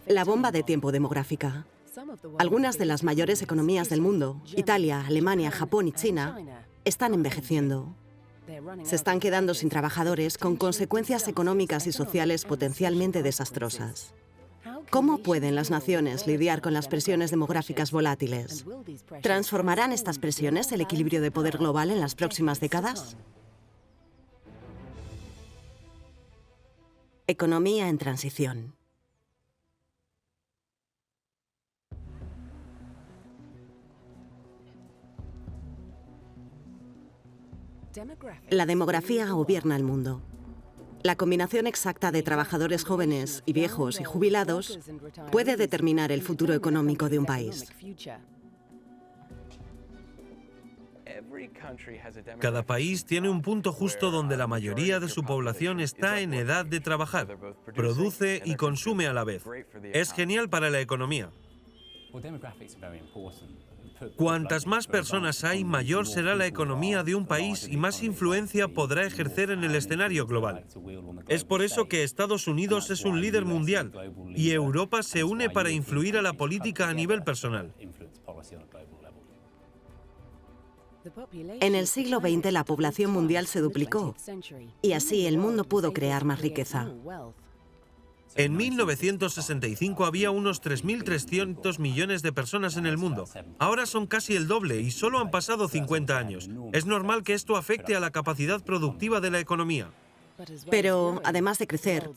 La bomba de tiempo demográfica. Algunas de las mayores economías del mundo, Italia, Alemania, Japón y China, están envejeciendo. Se están quedando sin trabajadores con consecuencias económicas y sociales potencialmente desastrosas. ¿Cómo pueden las naciones lidiar con las presiones demográficas volátiles? ¿Transformarán estas presiones el equilibrio de poder global en las próximas décadas? Economía en transición. La demografía gobierna el mundo. La combinación exacta de trabajadores jóvenes y viejos y jubilados puede determinar el futuro económico de un país. Cada país tiene un punto justo donde la mayoría de su población está en edad de trabajar, produce y consume a la vez. Es genial para la economía. Cuantas más personas hay, mayor será la economía de un país y más influencia podrá ejercer en el escenario global. Es por eso que Estados Unidos es un líder mundial y Europa se une para influir a la política a nivel personal. En el siglo XX la población mundial se duplicó y así el mundo pudo crear más riqueza. En 1965 había unos 3.300 millones de personas en el mundo. Ahora son casi el doble y solo han pasado 50 años. Es normal que esto afecte a la capacidad productiva de la economía. Pero, además de crecer,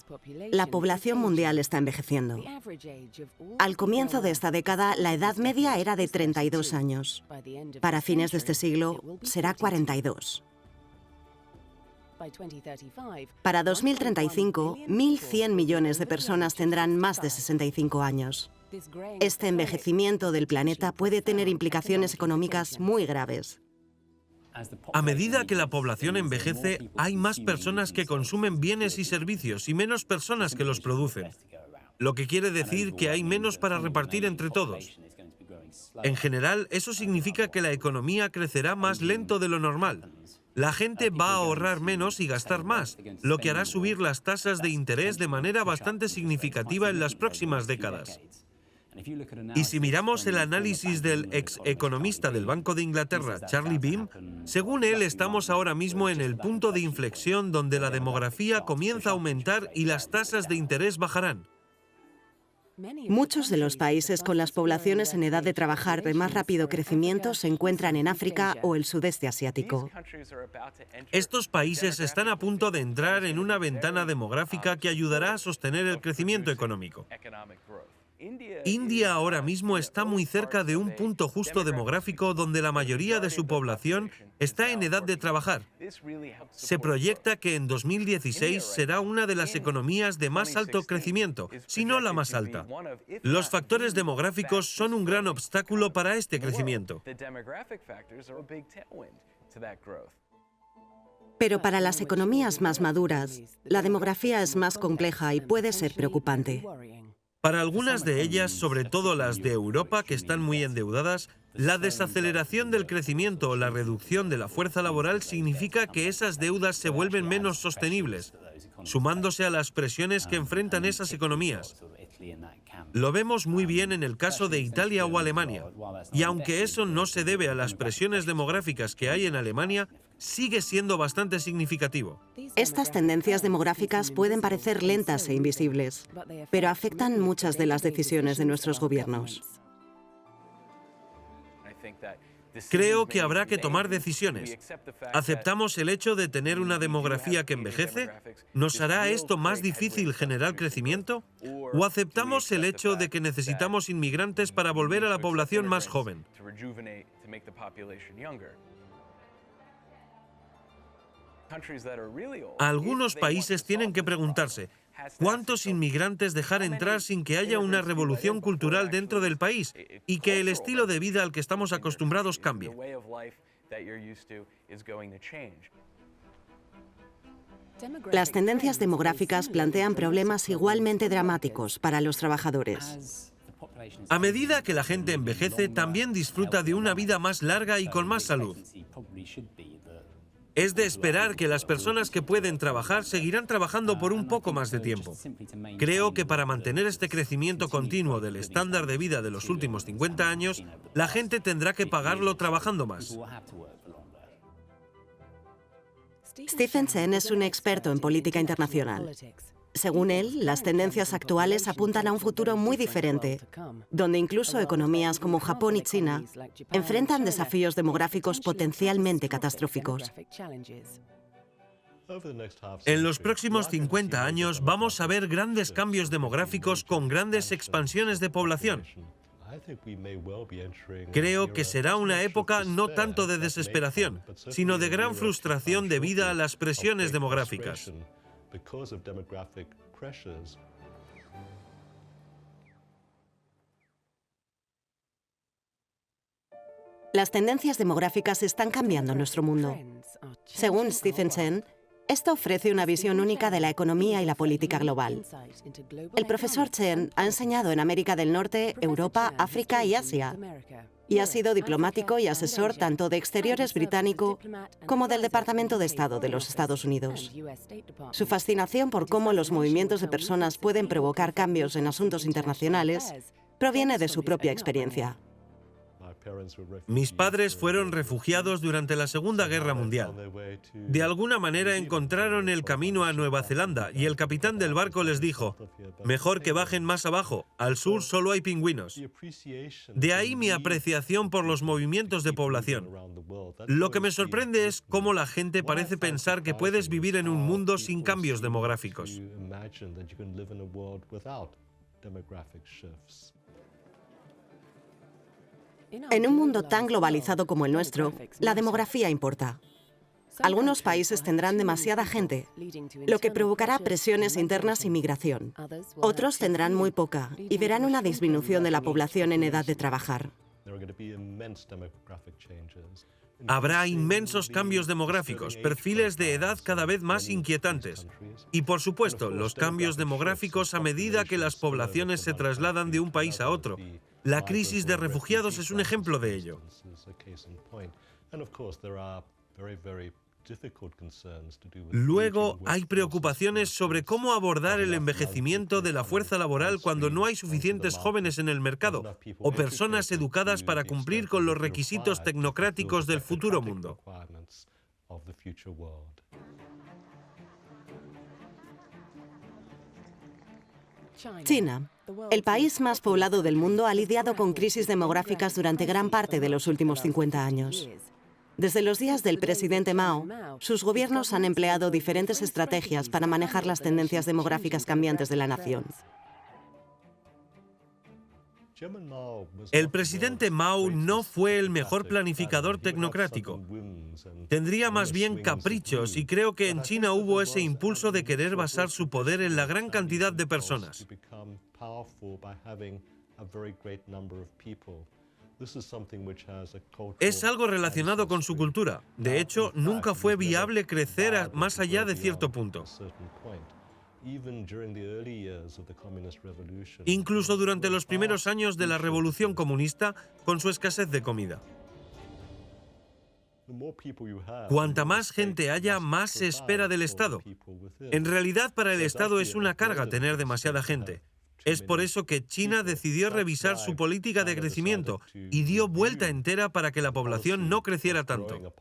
la población mundial está envejeciendo. Al comienzo de esta década, la edad media era de 32 años. Para fines de este siglo, será 42. Para 2035, 1.100 millones de personas tendrán más de 65 años. Este envejecimiento del planeta puede tener implicaciones económicas muy graves. A medida que la población envejece, hay más personas que consumen bienes y servicios y menos personas que los producen. Lo que quiere decir que hay menos para repartir entre todos. En general, eso significa que la economía crecerá más lento de lo normal. La gente va a ahorrar menos y gastar más, lo que hará subir las tasas de interés de manera bastante significativa en las próximas décadas. Y si miramos el análisis del ex economista del Banco de Inglaterra, Charlie Beam, según él estamos ahora mismo en el punto de inflexión donde la demografía comienza a aumentar y las tasas de interés bajarán. Muchos de los países con las poblaciones en edad de trabajar de más rápido crecimiento se encuentran en África o el sudeste asiático. Estos países están a punto de entrar en una ventana demográfica que ayudará a sostener el crecimiento económico. India ahora mismo está muy cerca de un punto justo demográfico donde la mayoría de su población está en edad de trabajar. Se proyecta que en 2016 será una de las economías de más alto crecimiento, si no la más alta. Los factores demográficos son un gran obstáculo para este crecimiento. Pero para las economías más maduras, la demografía es más compleja y puede ser preocupante. Para algunas de ellas, sobre todo las de Europa, que están muy endeudadas, la desaceleración del crecimiento o la reducción de la fuerza laboral significa que esas deudas se vuelven menos sostenibles, sumándose a las presiones que enfrentan esas economías. Lo vemos muy bien en el caso de Italia o Alemania, y aunque eso no se debe a las presiones demográficas que hay en Alemania, sigue siendo bastante significativo. Estas tendencias demográficas pueden parecer lentas e invisibles, pero afectan muchas de las decisiones de nuestros gobiernos. Creo que habrá que tomar decisiones. ¿Aceptamos el hecho de tener una demografía que envejece? ¿Nos hará esto más difícil generar crecimiento? ¿O aceptamos el hecho de que necesitamos inmigrantes para volver a la población más joven? Algunos países tienen que preguntarse, ¿cuántos inmigrantes dejar entrar sin que haya una revolución cultural dentro del país y que el estilo de vida al que estamos acostumbrados cambie? Las tendencias demográficas plantean problemas igualmente dramáticos para los trabajadores. A medida que la gente envejece, también disfruta de una vida más larga y con más salud. Es de esperar que las personas que pueden trabajar seguirán trabajando por un poco más de tiempo. Creo que para mantener este crecimiento continuo del estándar de vida de los últimos 50 años, la gente tendrá que pagarlo trabajando más. Stephen Chen es un experto en política internacional. Según él, las tendencias actuales apuntan a un futuro muy diferente, donde incluso economías como Japón y China enfrentan desafíos demográficos potencialmente catastróficos. En los próximos 50 años vamos a ver grandes cambios demográficos con grandes expansiones de población. Creo que será una época no tanto de desesperación, sino de gran frustración debido a las presiones demográficas. Las tendencias demográficas están cambiando nuestro mundo. Según Stephen Chen, esto ofrece una visión única de la economía y la política global. El profesor Chen ha enseñado en América del Norte, Europa, África y Asia, y ha sido diplomático y asesor tanto de Exteriores británico como del Departamento de Estado de los Estados Unidos. Su fascinación por cómo los movimientos de personas pueden provocar cambios en asuntos internacionales proviene de su propia experiencia. Mis padres fueron refugiados durante la Segunda Guerra Mundial. De alguna manera encontraron el camino a Nueva Zelanda y el capitán del barco les dijo: mejor que bajen más abajo, al sur solo hay pingüinos. De ahí mi apreciación por los movimientos de población. Lo que me sorprende es cómo la gente parece pensar que puedes vivir en un mundo sin cambios demográficos. En un mundo tan globalizado como el nuestro, la demografía importa. Algunos países tendrán demasiada gente, lo que provocará presiones internas y migración. Otros tendrán muy poca y verán una disminución de la población en edad de trabajar. Habrá inmensos cambios demográficos, perfiles de edad cada vez más inquietantes. Y por supuesto, los cambios demográficos a medida que las poblaciones se trasladan de un país a otro. La crisis de refugiados es un ejemplo de ello. Luego, hay preocupaciones sobre cómo abordar el envejecimiento de la fuerza laboral cuando no hay suficientes jóvenes en el mercado o personas educadas para cumplir con los requisitos tecnocráticos del futuro mundo. China, el país más poblado del mundo, ha lidiado con crisis demográficas durante gran parte de los últimos 50 años. Desde los días del presidente Mao, sus gobiernos han empleado diferentes estrategias para manejar las tendencias demográficas cambiantes de la nación. El presidente Mao no fue el mejor planificador tecnocrático. Tendría más bien caprichos y creo que en China hubo ese impulso de querer basar su poder en la gran cantidad de personas. Es algo relacionado con su cultura. De hecho, nunca fue viable crecer más allá de cierto punto. Incluso durante los primeros años de la Revolución Comunista, con su escasez de comida. Cuanta más gente haya, más se espera del Estado. En realidad, para el Estado es una carga tener demasiada gente. Es por eso que China decidió revisar su política de crecimiento y dio vuelta entera para que la población no creciera tanto.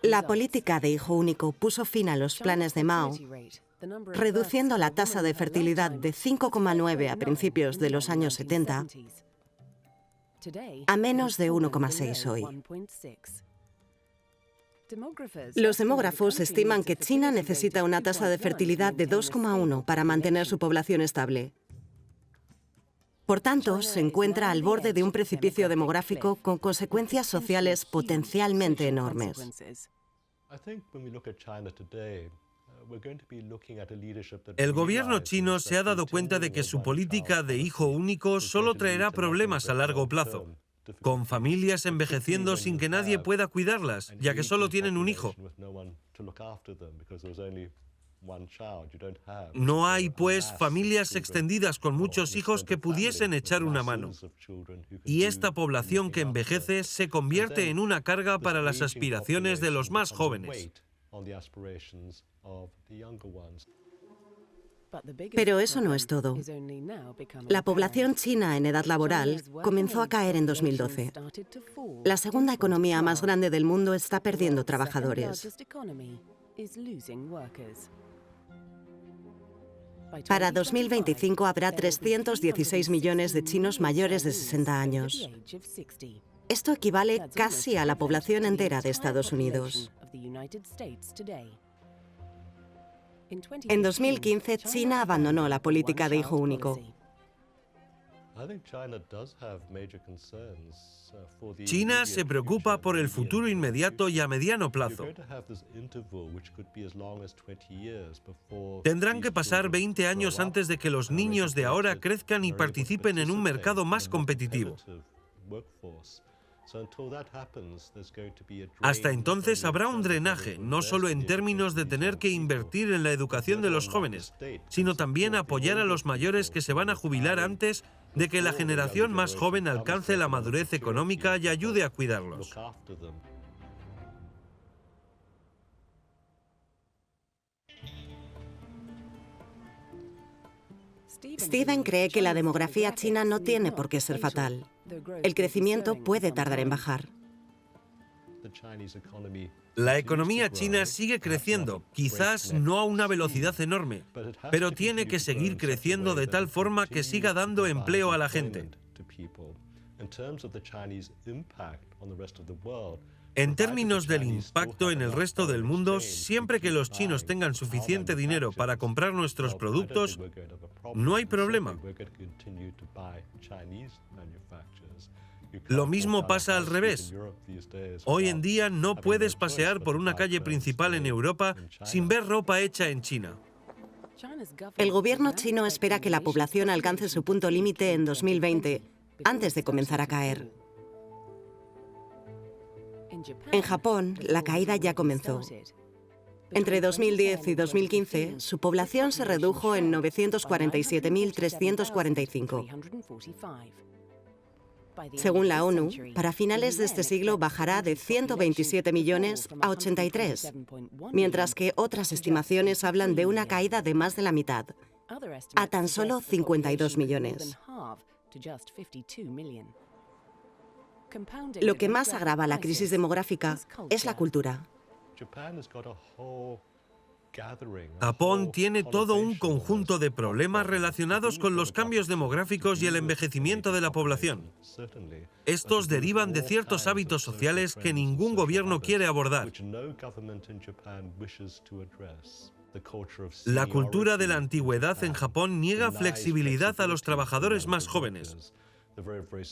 La política de hijo único puso fin a los planes de Mao, reduciendo la tasa de fertilidad de 5,9 a principios de los años 70 a menos de 1,6 hoy. Los demógrafos estiman que China necesita una tasa de fertilidad de 2,1 para mantener su población estable. Por tanto, se encuentra al borde de un precipicio demográfico con consecuencias sociales potencialmente enormes. El gobierno chino se ha dado cuenta de que su política de hijo único solo traerá problemas a largo plazo, con familias envejeciendo sin que nadie pueda cuidarlas, ya que solo tienen un hijo. No hay, pues, familias extendidas con muchos hijos que pudiesen echar una mano. Y esta población que envejece se convierte en una carga para las aspiraciones de los más jóvenes. Pero eso no es todo. La población china en edad laboral comenzó a caer en 2012. La segunda economía más grande del mundo está perdiendo trabajadores. Para 2025 habrá 316 millones de chinos mayores de 60 años. Esto equivale casi a la población entera de Estados Unidos. En 2015, China abandonó la política de hijo único. China se preocupa por el futuro inmediato y a mediano plazo. Tendrán que pasar 20 años antes de que los niños de ahora crezcan y participen en un mercado más competitivo. Hasta entonces habrá un drenaje, no solo en términos de tener que invertir en la educación de los jóvenes, sino también apoyar a los mayores que se van a jubilar antes de que la generación más joven alcance la madurez económica y ayude a cuidarlos. Steven cree que la demografía china no tiene por qué ser fatal. El crecimiento puede tardar en bajar. La economía china sigue creciendo, quizás no a una velocidad enorme, pero tiene que seguir creciendo de tal forma que siga dando empleo a la gente. En términos del impacto en el resto del mundo, siempre que los chinos tengan suficiente dinero para comprar nuestros productos, no hay problema. Lo mismo pasa al revés. Hoy en día no puedes pasear por una calle principal en Europa sin ver ropa hecha en China. El gobierno chino espera que la población alcance su punto límite en 2020, antes de comenzar a caer. En Japón, la caída ya comenzó. Entre 2010 y 2015, su población se redujo en 947.345. Según la ONU, para finales de este siglo bajará de 127 millones a 83, mientras que otras estimaciones hablan de una caída de más de la mitad, a tan solo 52 millones. Lo que más agrava la crisis demográfica es la cultura. Japón tiene todo un conjunto de problemas relacionados con los cambios demográficos y el envejecimiento de la población. Estos derivan de ciertos hábitos sociales que ningún gobierno quiere abordar. La cultura de la antigüedad en Japón niega flexibilidad a los trabajadores más jóvenes.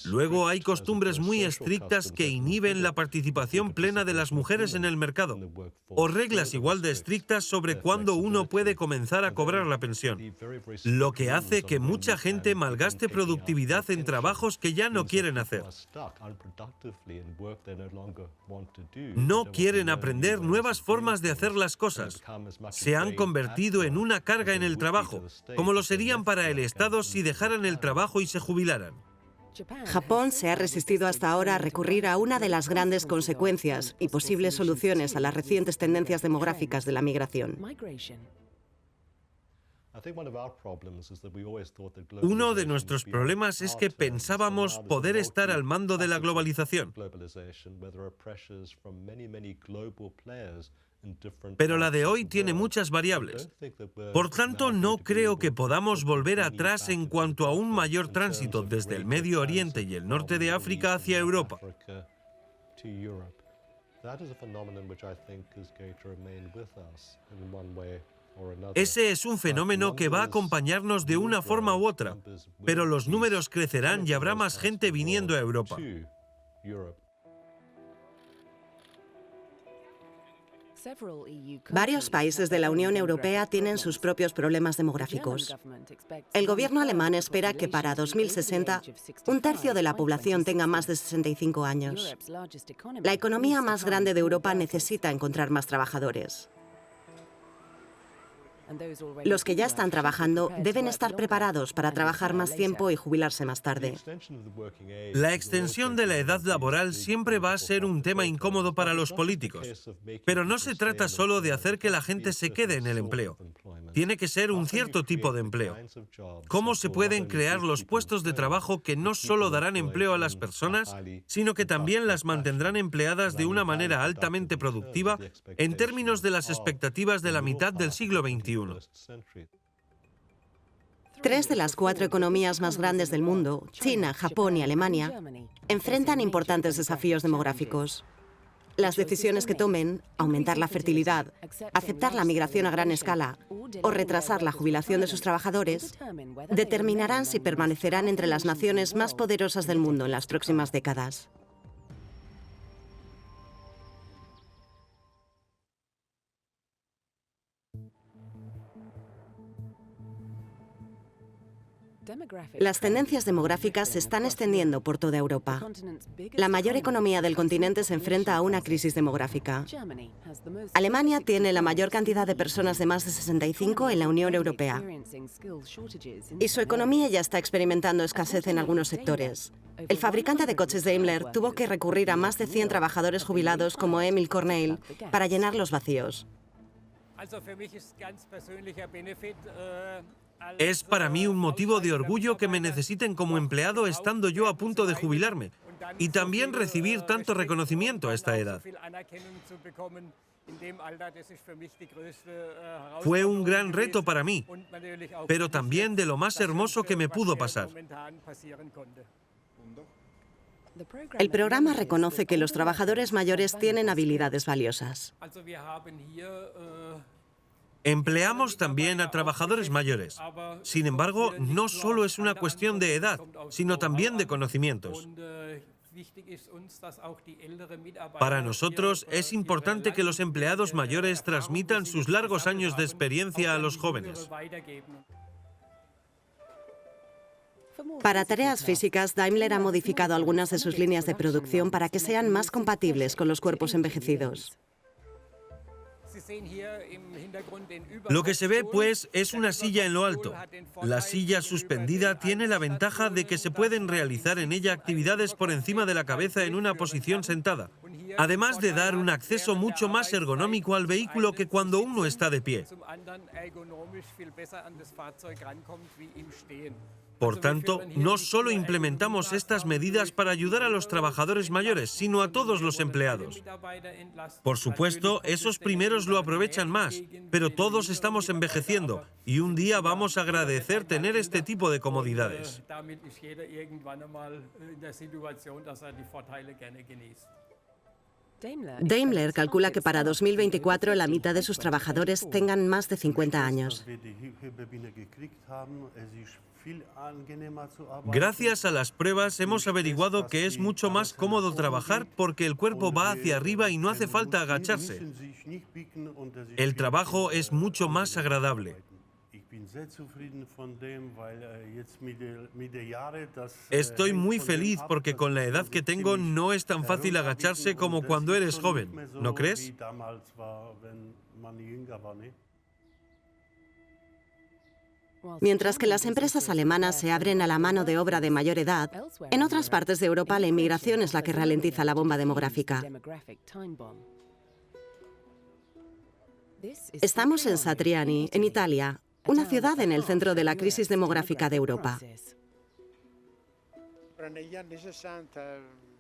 Luego hay costumbres muy estrictas que inhiben la participación plena de las mujeres en el mercado, o reglas igual de estrictas sobre cuándo uno puede comenzar a cobrar la pensión, lo que hace que mucha gente malgaste productividad en trabajos que ya no quieren hacer. No quieren aprender nuevas formas de hacer las cosas. Se han convertido en una carga en el trabajo, como lo serían para el Estado si dejaran el trabajo y se jubilaran. Japón se ha resistido hasta ahora a recurrir a una de las grandes consecuencias y posibles soluciones a las recientes tendencias demográficas de la migración. Uno de nuestros problemas es que pensábamos poder estar al mando de la globalización. Pero la de hoy tiene muchas variables. Por tanto, no creo que podamos volver atrás en cuanto a un mayor tránsito desde el Medio Oriente y el norte de África hacia Europa. Ese es un fenómeno que va a acompañarnos de una forma u otra, pero los números crecerán y habrá más gente viniendo a Europa. Varios países de la Unión Europea tienen sus propios problemas demográficos. El gobierno alemán espera que para 2060 un tercio de la población tenga más de 65 años. La economía más grande de Europa necesita encontrar más trabajadores. Los que ya están trabajando deben estar preparados para trabajar más tiempo y jubilarse más tarde. La extensión de la edad laboral siempre va a ser un tema incómodo para los políticos. Pero no se trata solo de hacer que la gente se quede en el empleo. Tiene que ser un cierto tipo de empleo. ¿Cómo se pueden crear los puestos de trabajo que no solo darán empleo a las personas, sino que también las mantendrán empleadas de una manera altamente productiva en términos de las expectativas de la mitad del siglo XXI? 3 de las 4 economías más grandes del mundo, China, Japón y Alemania, enfrentan importantes desafíos demográficos. Las decisiones que tomen, aumentar la fertilidad, aceptar la migración a gran escala o retrasar la jubilación de sus trabajadores, determinarán si permanecerán entre las naciones más poderosas del mundo en las próximas décadas. Las tendencias demográficas se están extendiendo por toda Europa. La mayor economía del continente se enfrenta a una crisis demográfica. Alemania tiene la mayor cantidad de personas de más de 65 en la Unión Europea. Y su economía ya está experimentando escasez en algunos sectores. El fabricante de coches Daimler tuvo que recurrir a más de 100 trabajadores jubilados como Emil Corneille para llenar los vacíos. Es para mí un motivo de orgullo que me necesiten como empleado estando yo a punto de jubilarme y también recibir tanto reconocimiento a esta edad. Fue un gran reto para mí, pero también de lo más hermoso que me pudo pasar. El programa reconoce que los trabajadores mayores tienen habilidades valiosas. Empleamos también a trabajadores mayores. Sin embargo, no solo es una cuestión de edad, sino también de conocimientos. Para nosotros es importante que los empleados mayores transmitan sus largos años de experiencia a los jóvenes. Para tareas físicas, Daimler ha modificado algunas de sus líneas de producción para que sean más compatibles con los cuerpos envejecidos. Lo que se ve, pues, es una silla en lo alto. La silla suspendida tiene la ventaja de que se pueden realizar en ella actividades por encima de la cabeza en una posición sentada, además de dar un acceso mucho más ergonómico al vehículo que cuando uno está de pie. Por tanto, no solo implementamos estas medidas para ayudar a los trabajadores mayores, sino a todos los empleados. Por supuesto, esos primeros lo aprovechan más, pero todos estamos envejeciendo y un día vamos a agradecer tener este tipo de comodidades. Daimler calcula que para 2024 la mitad de sus trabajadores tengan más de 50 años. Gracias a las pruebas hemos averiguado que es mucho más cómodo trabajar porque el cuerpo va hacia arriba y no hace falta agacharse. El trabajo es mucho más agradable. Estoy muy feliz porque con la edad que tengo no es tan fácil agacharse como cuando eres joven, ¿no crees? Mientras que las empresas alemanas se abren a la mano de obra de mayor edad, en otras partes de Europa la inmigración es la que ralentiza la bomba demográfica. Estamos en Satriani, en Italia, una ciudad en el centro de la crisis demográfica de Europa.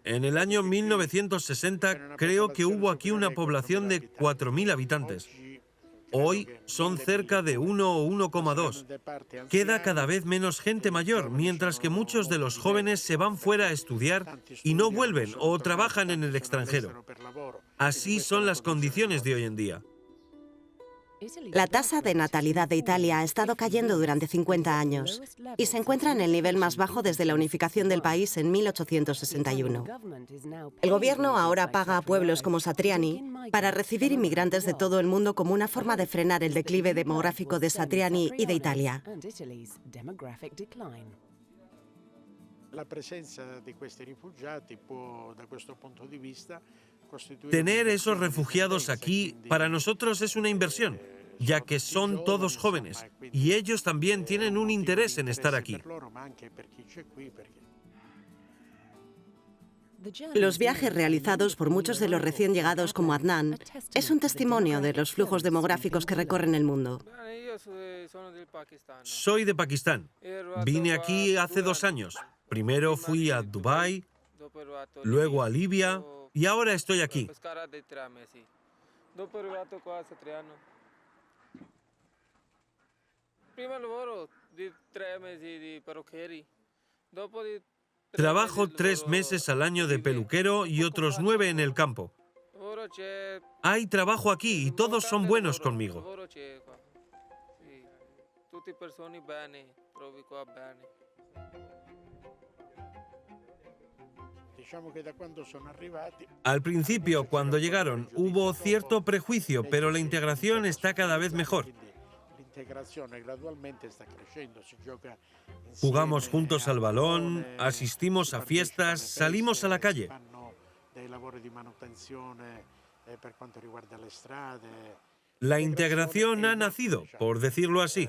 En el año 1960 creo que hubo aquí una población de 4.000 habitantes. Hoy son cerca de 1 o 1,2. Queda cada vez menos gente mayor, mientras que muchos de los jóvenes se van fuera a estudiar y no vuelven o trabajan en el extranjero. Así son las condiciones de hoy en día. La tasa de natalidad de Italia ha estado cayendo durante 50 años y se encuentra en el nivel más bajo desde la unificación del país en 1861. El gobierno ahora paga a pueblos como Satriani para recibir inmigrantes de todo el mundo como una forma de frenar el declive demográfico de Satriani y de Italia. La presencia de estos refugiados può, da questo punto di vista, Tener esos refugiados aquí para nosotros es una inversión. ya que son todos jóvenes, y ellos también tienen un interés en estar aquí. Los viajes realizados por muchos de los recién llegados como Adnan es un testimonio de los flujos demográficos que recorren el mundo. Soy de Pakistán. Vine aquí hace 2 años. Primero fui a Dubái, luego a Libia y ahora estoy aquí. Trabajo 3 meses al año de peluquero y otros 9 en el campo. Hay trabajo aquí y todos son buenos conmigo. Al principio, cuando llegaron, hubo cierto prejuicio, pero la integración está cada vez mejor. Jugamos juntos al balón, asistimos a fiestas, salimos a la calle. La integración ha nacido, por decirlo así.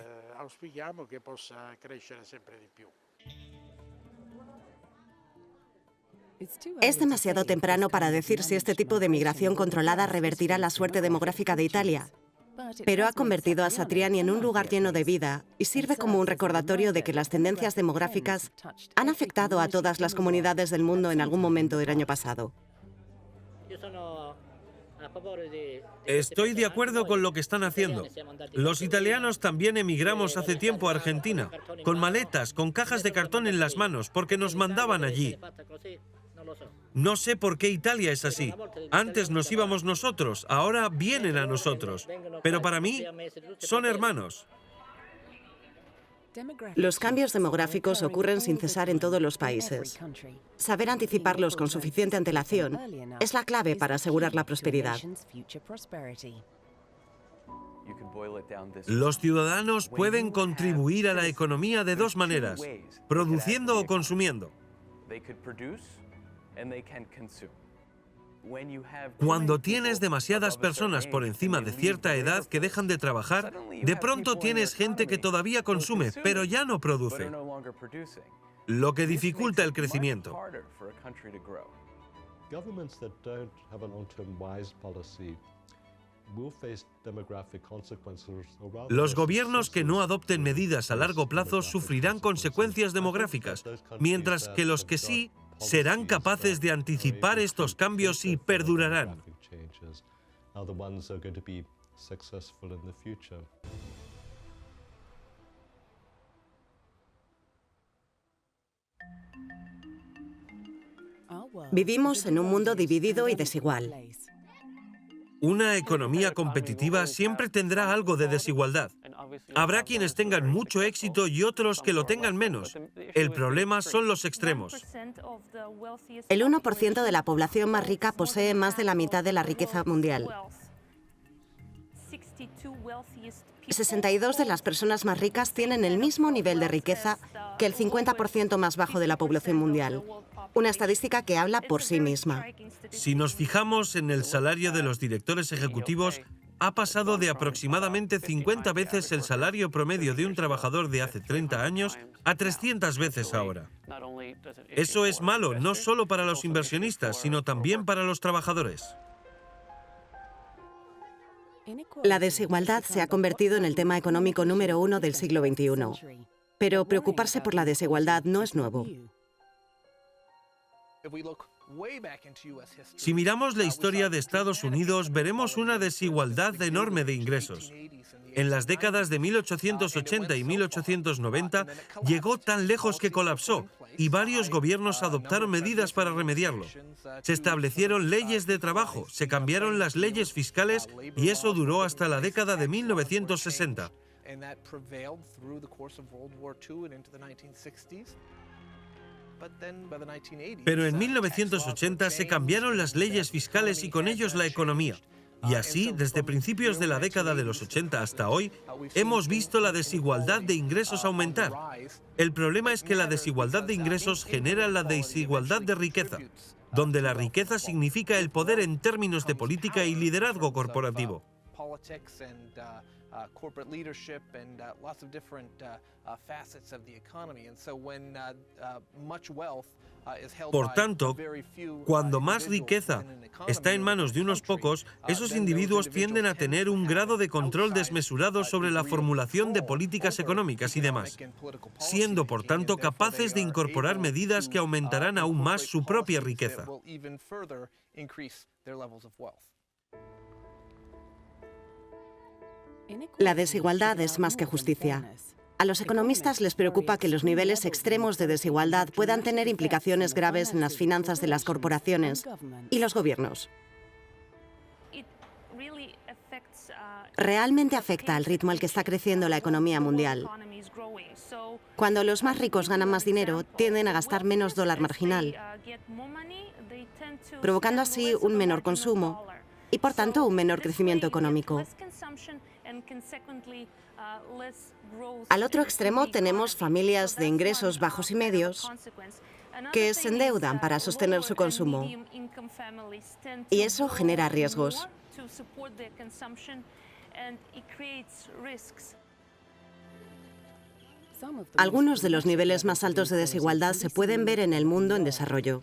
Es demasiado temprano para decir si este tipo de migración controlada revertirá la suerte demográfica de Italia, pero ha convertido a Satriani en un lugar lleno de vida y sirve como un recordatorio de que las tendencias demográficas han afectado a todas las comunidades del mundo en algún momento del año pasado. Estoy de acuerdo con lo que están haciendo. Los italianos también emigramos hace tiempo a Argentina, con maletas, con cajas de cartón en las manos, porque nos mandaban allí. No sé por qué Italia es así. Antes nos íbamos nosotros, ahora vienen a nosotros. Pero para mí, son hermanos. Los cambios demográficos ocurren sin cesar en todos los países. Saber anticiparlos con suficiente antelación es la clave para asegurar la prosperidad. Los ciudadanos pueden contribuir a la economía de 2 maneras, produciendo o consumiendo. Cuando tienes demasiadas personas por encima de cierta edad que dejan de trabajar, de pronto tienes gente que todavía consume, pero ya no produce, lo que dificulta el crecimiento. Los gobiernos que no adopten medidas a largo plazo sufrirán consecuencias demográficas, mientras que los que sí serán capaces de anticipar estos cambios y perdurarán. Vivimos en un mundo dividido y desigual. Una economía competitiva siempre tendrá algo de desigualdad. Habrá quienes tengan mucho éxito y otros que lo tengan menos. El problema son los extremos. El 1% de la población más rica posee más de la mitad de la riqueza mundial. 62 de las personas más ricas tienen el mismo nivel de riqueza que el 50% más bajo de la población mundial. Una estadística que habla por sí misma. Si nos fijamos en el salario de los directores ejecutivos, ha pasado de aproximadamente 50 veces el salario promedio de un trabajador de hace 30 años a 300 veces ahora. Eso es malo no solo para los inversionistas, sino también para los trabajadores. La desigualdad se ha convertido en el tema económico número 1 del siglo XXI. Pero preocuparse por la desigualdad no es nuevo. Si miramos la historia de Estados Unidos, veremos una desigualdad enorme de ingresos. En las décadas de 1880 y 1890 llegó tan lejos que colapsó y varios gobiernos adoptaron medidas para remediarlo. Se establecieron leyes de trabajo, se cambiaron las leyes fiscales y eso duró hasta la década de 1960. Pero en 1980 se cambiaron las leyes fiscales y con ellos la economía. Y así, desde principios de la década de los 80 hasta hoy, hemos visto la desigualdad de ingresos aumentar. El problema es que la desigualdad de ingresos genera la desigualdad de riqueza, donde la riqueza significa el poder en términos de política y liderazgo corporativo. corporate leadership and lots of different facets of the economy. And so when much wealth is held Por by tanto, very few cuando más individuals riqueza within an economy está en or manos de unos country, pocos, esos then those individuos individuals tienden a tend tener to un have grado de an control outsized, desmesurado sobre la degree of formulación de control políticas over económicas y demás, economic and political policy siendo por making, tanto and therefore capaces de they are incorporar able medidas que to, aumentarán aún más incorporate su propia policies that riqueza. will even further increase their levels of wealth. La desigualdad es más que justicia. A los economistas les preocupa que los niveles extremos de desigualdad puedan tener implicaciones graves en las finanzas de las corporaciones y los gobiernos. Realmente afecta al ritmo al que está creciendo la economía mundial. Cuando los más ricos ganan más dinero, tienden a gastar menos dólar marginal, provocando así un menor consumo y, por tanto, un menor crecimiento económico. Al otro extremo tenemos familias de ingresos bajos y medios que se endeudan para sostener su consumo, y eso genera riesgos. Algunos de los niveles más altos de desigualdad se pueden ver en el mundo en desarrollo.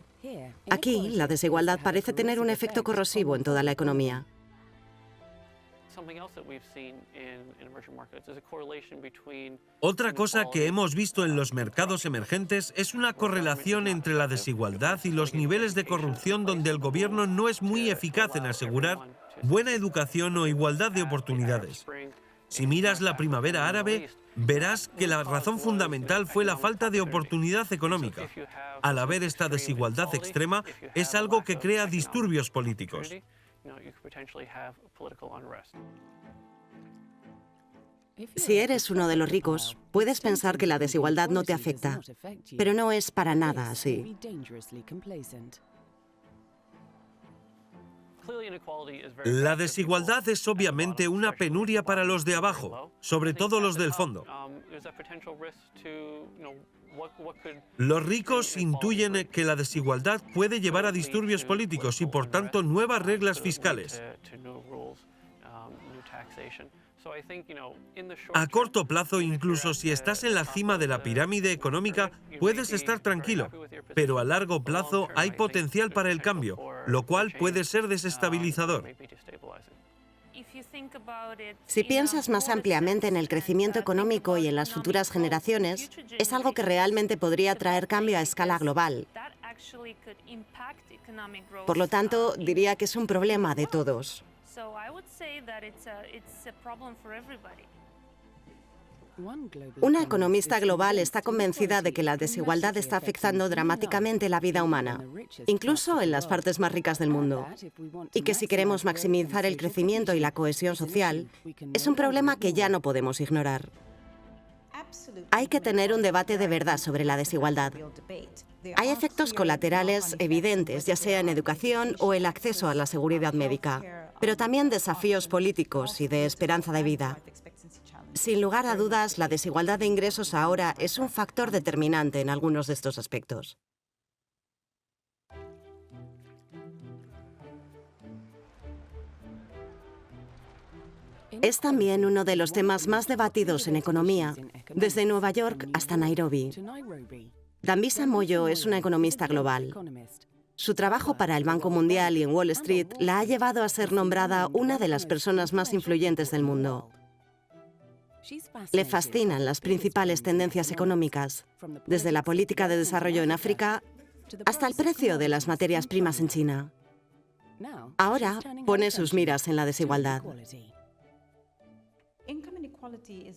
Aquí, la desigualdad parece tener un efecto corrosivo en toda la economía. Otra cosa que hemos visto en los mercados emergentes es una correlación entre la desigualdad y los niveles de corrupción donde el gobierno no es muy eficaz en asegurar buena educación o igualdad de oportunidades. Si miras la primavera árabe, verás que la razón fundamental fue la falta de oportunidad económica. Al haber esta desigualdad extrema, es algo que crea disturbios políticos. Si eres uno de los ricos, puedes pensar que la desigualdad no te afecta, pero no es para nada así. La desigualdad es obviamente una penuria para los de abajo, sobre todo los del fondo. Los ricos intuyen que la desigualdad puede llevar a disturbios políticos y, por tanto, nuevas reglas fiscales. A corto plazo, incluso si estás en la cima de la pirámide económica, puedes estar tranquilo, pero a largo plazo hay potencial para el cambio, lo cual puede ser desestabilizador. Si piensas más ampliamente en el crecimiento económico y en las futuras generaciones, es algo que realmente podría traer cambio a escala global. Por lo tanto, diría que es un problema de todos. Una economista global está convencida de que la desigualdad está afectando dramáticamente la vida humana, incluso en las partes más ricas del mundo, y que si queremos maximizar el crecimiento y la cohesión social, es un problema que ya no podemos ignorar. Hay que tener un debate de verdad sobre la desigualdad. Hay efectos colaterales evidentes, ya sea en educación o el acceso a la seguridad médica, pero también desafíos políticos y de esperanza de vida. Sin lugar a dudas, la desigualdad de ingresos ahora es un factor determinante en algunos de estos aspectos. Es también uno de los temas más debatidos en economía, desde Nueva York hasta Nairobi. Dambisa Moyo es una economista global. Su trabajo para el Banco Mundial y en Wall Street la ha llevado a ser nombrada una de las personas más influyentes del mundo. Le fascinan las principales tendencias económicas, desde la política de desarrollo en África hasta el precio de las materias primas en China. Ahora pone sus miras en la desigualdad.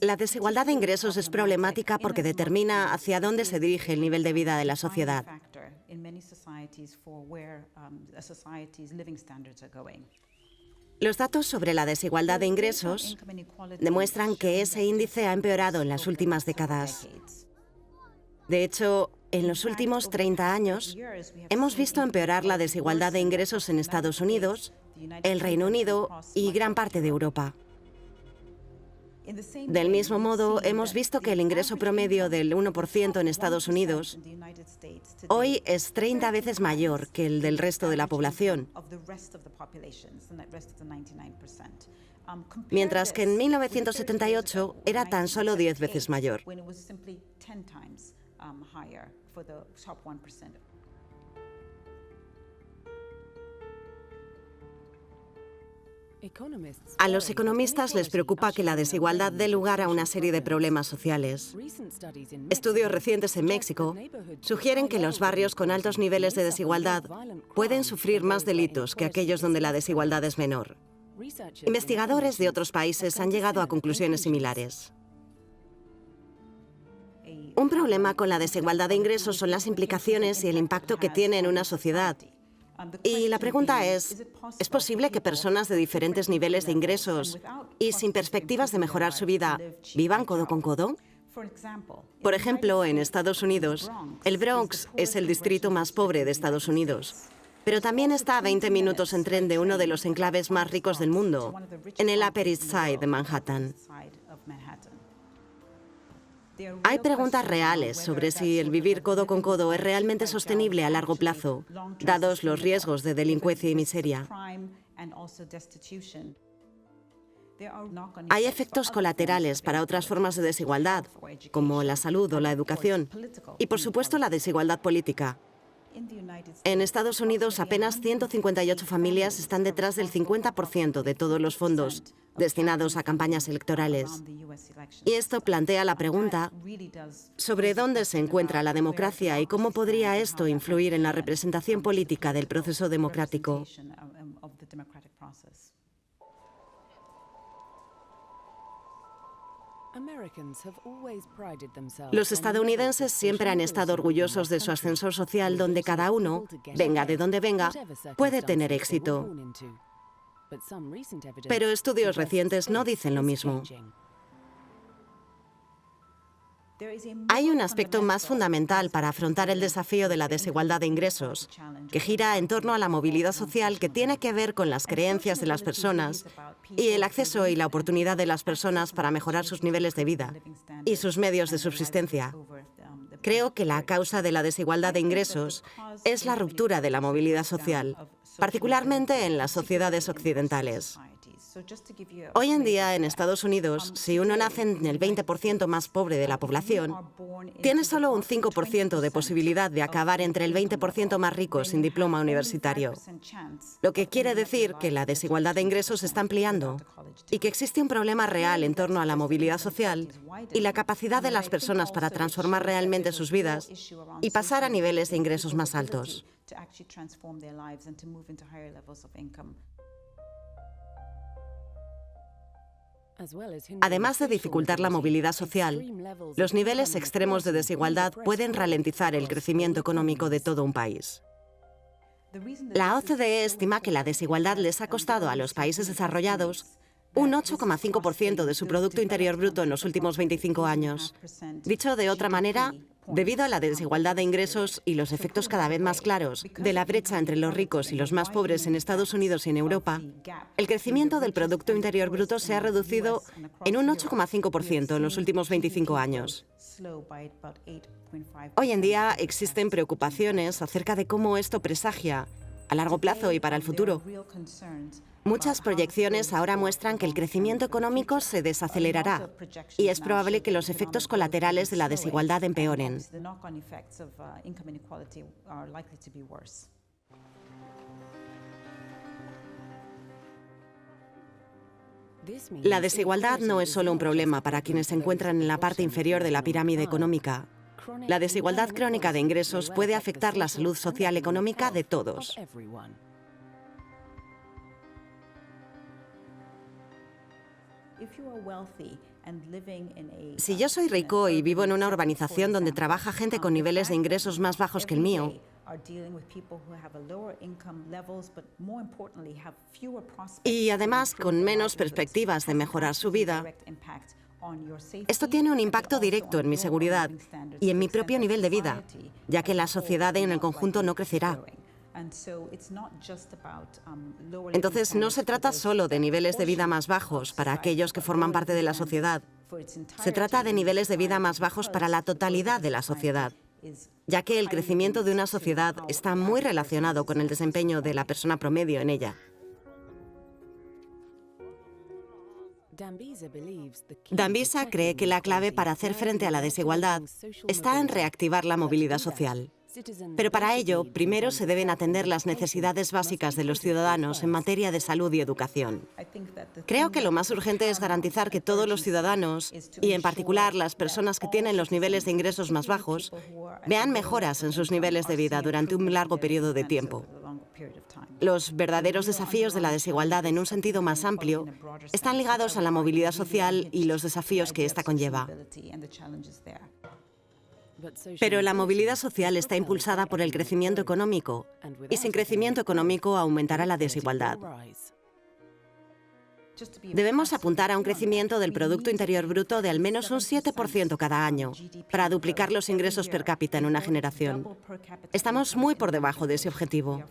La desigualdad de ingresos es problemática porque determina hacia dónde se dirige el nivel de vida de la sociedad. Los datos sobre la desigualdad de ingresos demuestran que ese índice ha empeorado en las últimas décadas. De hecho, en los últimos 30 años, hemos visto empeorar la desigualdad de ingresos en Estados Unidos, el Reino Unido y gran parte de Europa. Del mismo modo, hemos visto que el ingreso promedio del 1% en Estados Unidos hoy es 30 veces mayor que el del resto de la población, mientras que en 1978 era tan solo 10 veces mayor. A los economistas les preocupa que la desigualdad dé lugar a una serie de problemas sociales. Estudios recientes en México sugieren que los barrios con altos niveles de desigualdad pueden sufrir más delitos que aquellos donde la desigualdad es menor. Investigadores de otros países han llegado a conclusiones similares. Un problema con la desigualdad de ingresos son las implicaciones y el impacto que tiene en una sociedad. Y la pregunta ¿es posible que personas de diferentes niveles de ingresos y sin perspectivas de mejorar su vida vivan codo con codo? Por ejemplo, en Estados Unidos, el Bronx es el distrito más pobre de Estados Unidos, pero también está a 20 minutos en tren de uno de los enclaves más ricos del mundo, en el Upper East Side de Manhattan. Hay preguntas reales sobre si el vivir codo con codo es realmente sostenible a largo plazo, dados los riesgos de delincuencia y miseria. Hay efectos colaterales para otras formas de desigualdad, como la salud o la educación, y por supuesto la desigualdad política. En Estados Unidos, apenas 158 familias están detrás del 50% de todos los fondos destinados a campañas electorales. Y esto plantea la pregunta sobre dónde se encuentra la democracia y cómo podría esto influir en la representación política del proceso democrático. Los estadounidenses siempre han estado orgullosos de su ascensor social donde cada uno, venga de donde venga, puede tener éxito. Pero estudios recientes no dicen lo mismo. Hay un aspecto más fundamental para afrontar el desafío de la desigualdad de ingresos, que gira en torno a la movilidad social que tiene que ver con las creencias de las personas y el acceso y la oportunidad de las personas para mejorar sus niveles de vida y sus medios de subsistencia. Creo que la causa de la desigualdad de ingresos es la ruptura de la movilidad social, particularmente en las sociedades occidentales. Hoy en día, en Estados Unidos, si uno nace en el 20% más pobre de la población, tiene solo un 5% de posibilidad de acabar entre el 20% más rico sin diploma universitario. Lo que quiere decir que la desigualdad de ingresos se está ampliando y que existe un problema real en torno a la movilidad social y la capacidad de las personas para transformar realmente sus vidas y pasar a niveles de ingresos más altos. Además de dificultar la movilidad social, los niveles extremos de desigualdad pueden ralentizar el crecimiento económico de todo un país. La OCDE estima que la desigualdad les ha costado a los países desarrollados un 8,5% de su Producto Interior Bruto en los últimos 25 años. Dicho de otra manera, debido a la desigualdad de ingresos y los efectos cada vez más claros de la brecha entre los ricos y los más pobres en Estados Unidos y en Europa, el crecimiento del Producto Interior Bruto se ha reducido en un 8,5% en los últimos 25 años. Hoy en día existen preocupaciones acerca de cómo esto presagia, a largo plazo y para el futuro. Muchas proyecciones ahora muestran que el crecimiento económico se desacelerará y es probable que los efectos colaterales de la desigualdad empeoren. La desigualdad no es solo un problema para quienes se encuentran en la parte inferior de la pirámide económica. La desigualdad crónica de ingresos puede afectar la salud social y económica de todos. Si yo soy rico y vivo en una urbanización donde trabaja gente con niveles de ingresos más bajos que el mío, y además con menos perspectivas de mejorar su vida, esto tiene un impacto directo en mi seguridad y en mi propio nivel de vida, ya que la sociedad en el conjunto no crecerá. Entonces, no se trata solo de niveles de vida más bajos para aquellos que forman parte de la sociedad. Se trata de niveles de vida más bajos para la totalidad de la sociedad, ya que el crecimiento de una sociedad está muy relacionado con el desempeño de la persona promedio en ella. Dambisa cree que la clave para hacer frente a la desigualdad está en reactivar la movilidad social. Pero para ello, primero se deben atender las necesidades básicas de los ciudadanos en materia de salud y educación. Creo que lo más urgente es garantizar que todos los ciudadanos, y en particular las personas que tienen los niveles de ingresos más bajos, vean mejoras en sus niveles de vida durante un largo periodo de tiempo. Los verdaderos desafíos de la desigualdad en un sentido más amplio están ligados a la movilidad social y los desafíos que ésta conlleva. Pero la movilidad social está impulsada por el crecimiento económico, y sin crecimiento económico aumentará la desigualdad. Debemos apuntar a un crecimiento del Producto Interior Bruto de al menos un 7% cada año, para duplicar los ingresos per cápita en una generación. Estamos muy por debajo de ese objetivo.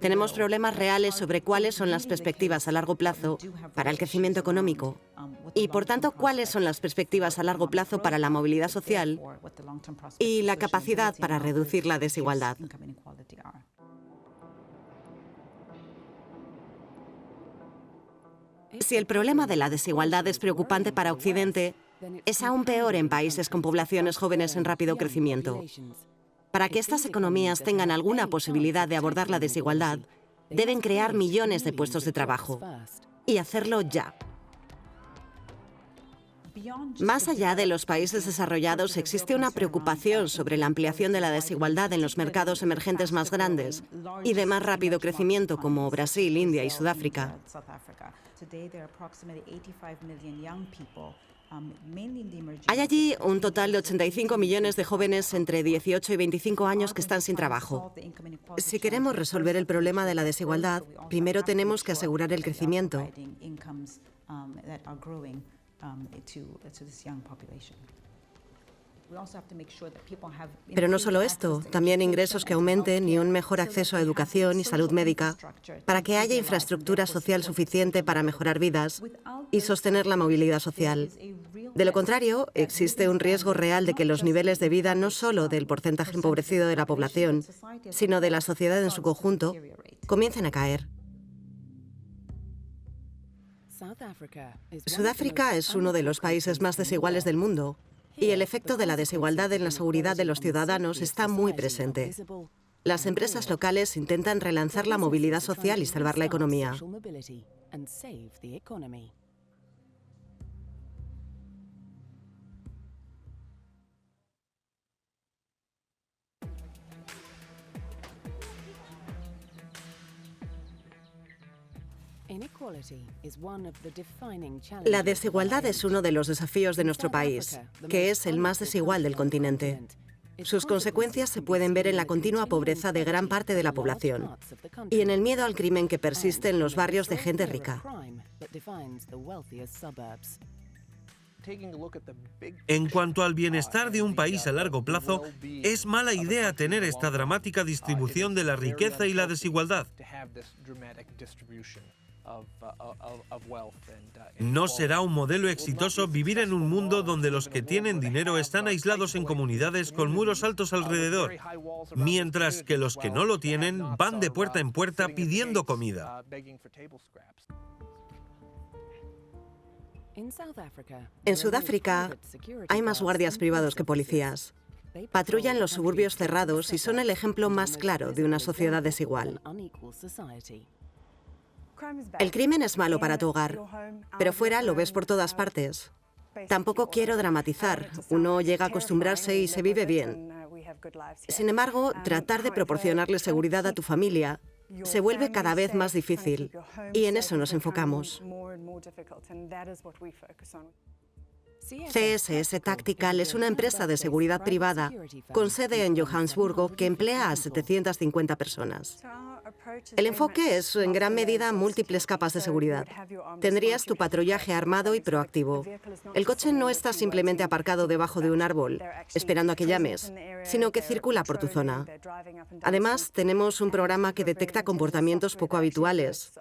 Tenemos problemas reales sobre cuáles son las perspectivas a largo plazo para el crecimiento económico y, por tanto, cuáles son las perspectivas a largo plazo para la movilidad social y la capacidad para reducir la desigualdad. Si el problema de la desigualdad es preocupante para Occidente, es aún peor en países con poblaciones jóvenes en rápido crecimiento. Para que estas economías tengan alguna posibilidad de abordar la desigualdad, deben crear millones de puestos de trabajo. Y hacerlo ya. Más allá de los países desarrollados, existe una preocupación sobre la ampliación de la desigualdad en los mercados emergentes más grandes y de más rápido crecimiento como Brasil, India y Sudáfrica. Hay allí un total de 85 millones de jóvenes entre 18 y 25 años que están sin trabajo. Si queremos resolver el problema de la desigualdad, primero tenemos que asegurar el crecimiento. Pero no solo esto, también ingresos que aumenten y un mejor acceso a educación y salud médica, para que haya infraestructura social suficiente para mejorar vidas y sostener la movilidad social. De lo contrario, existe un riesgo real de que los niveles de vida no solo del porcentaje empobrecido de la población, sino de la sociedad en su conjunto, comiencen a caer. Sudáfrica es uno de los países más desiguales del mundo, y el efecto de la desigualdad en la seguridad de los ciudadanos está muy presente. Las empresas locales intentan relanzar la movilidad social y salvar la economía. La desigualdad es uno de los desafíos de nuestro país, que es el más desigual del continente. Sus consecuencias se pueden ver en la continua pobreza de gran parte de la población y en el miedo al crimen que persiste en los barrios de gente rica. En cuanto al bienestar de un país a largo plazo, es mala idea tener esta dramática distribución de la riqueza y la desigualdad. No será un modelo exitoso vivir en un mundo donde los que tienen dinero están aislados en comunidades con muros altos alrededor, mientras que los que no lo tienen van de puerta en puerta pidiendo comida. En Sudáfrica hay más guardias privados que policías. Patrullan los suburbios cerrados y son el ejemplo más claro de una sociedad desigual. El crimen es malo para tu hogar, pero fuera lo ves por todas partes. Tampoco quiero dramatizar. Uno llega a acostumbrarse y se vive bien. Sin embargo, tratar de proporcionarle seguridad a tu familia se vuelve cada vez más difícil, y en eso nos enfocamos. CSS Tactical es una empresa de seguridad privada con sede en Johannesburgo que emplea a 750 personas. El enfoque es, en gran medida, múltiples capas de seguridad. Tendrías tu patrullaje armado y proactivo. El coche no está simplemente aparcado debajo de un árbol, esperando a que llames, sino que circula por tu zona. Además, tenemos un programa que detecta comportamientos poco habituales.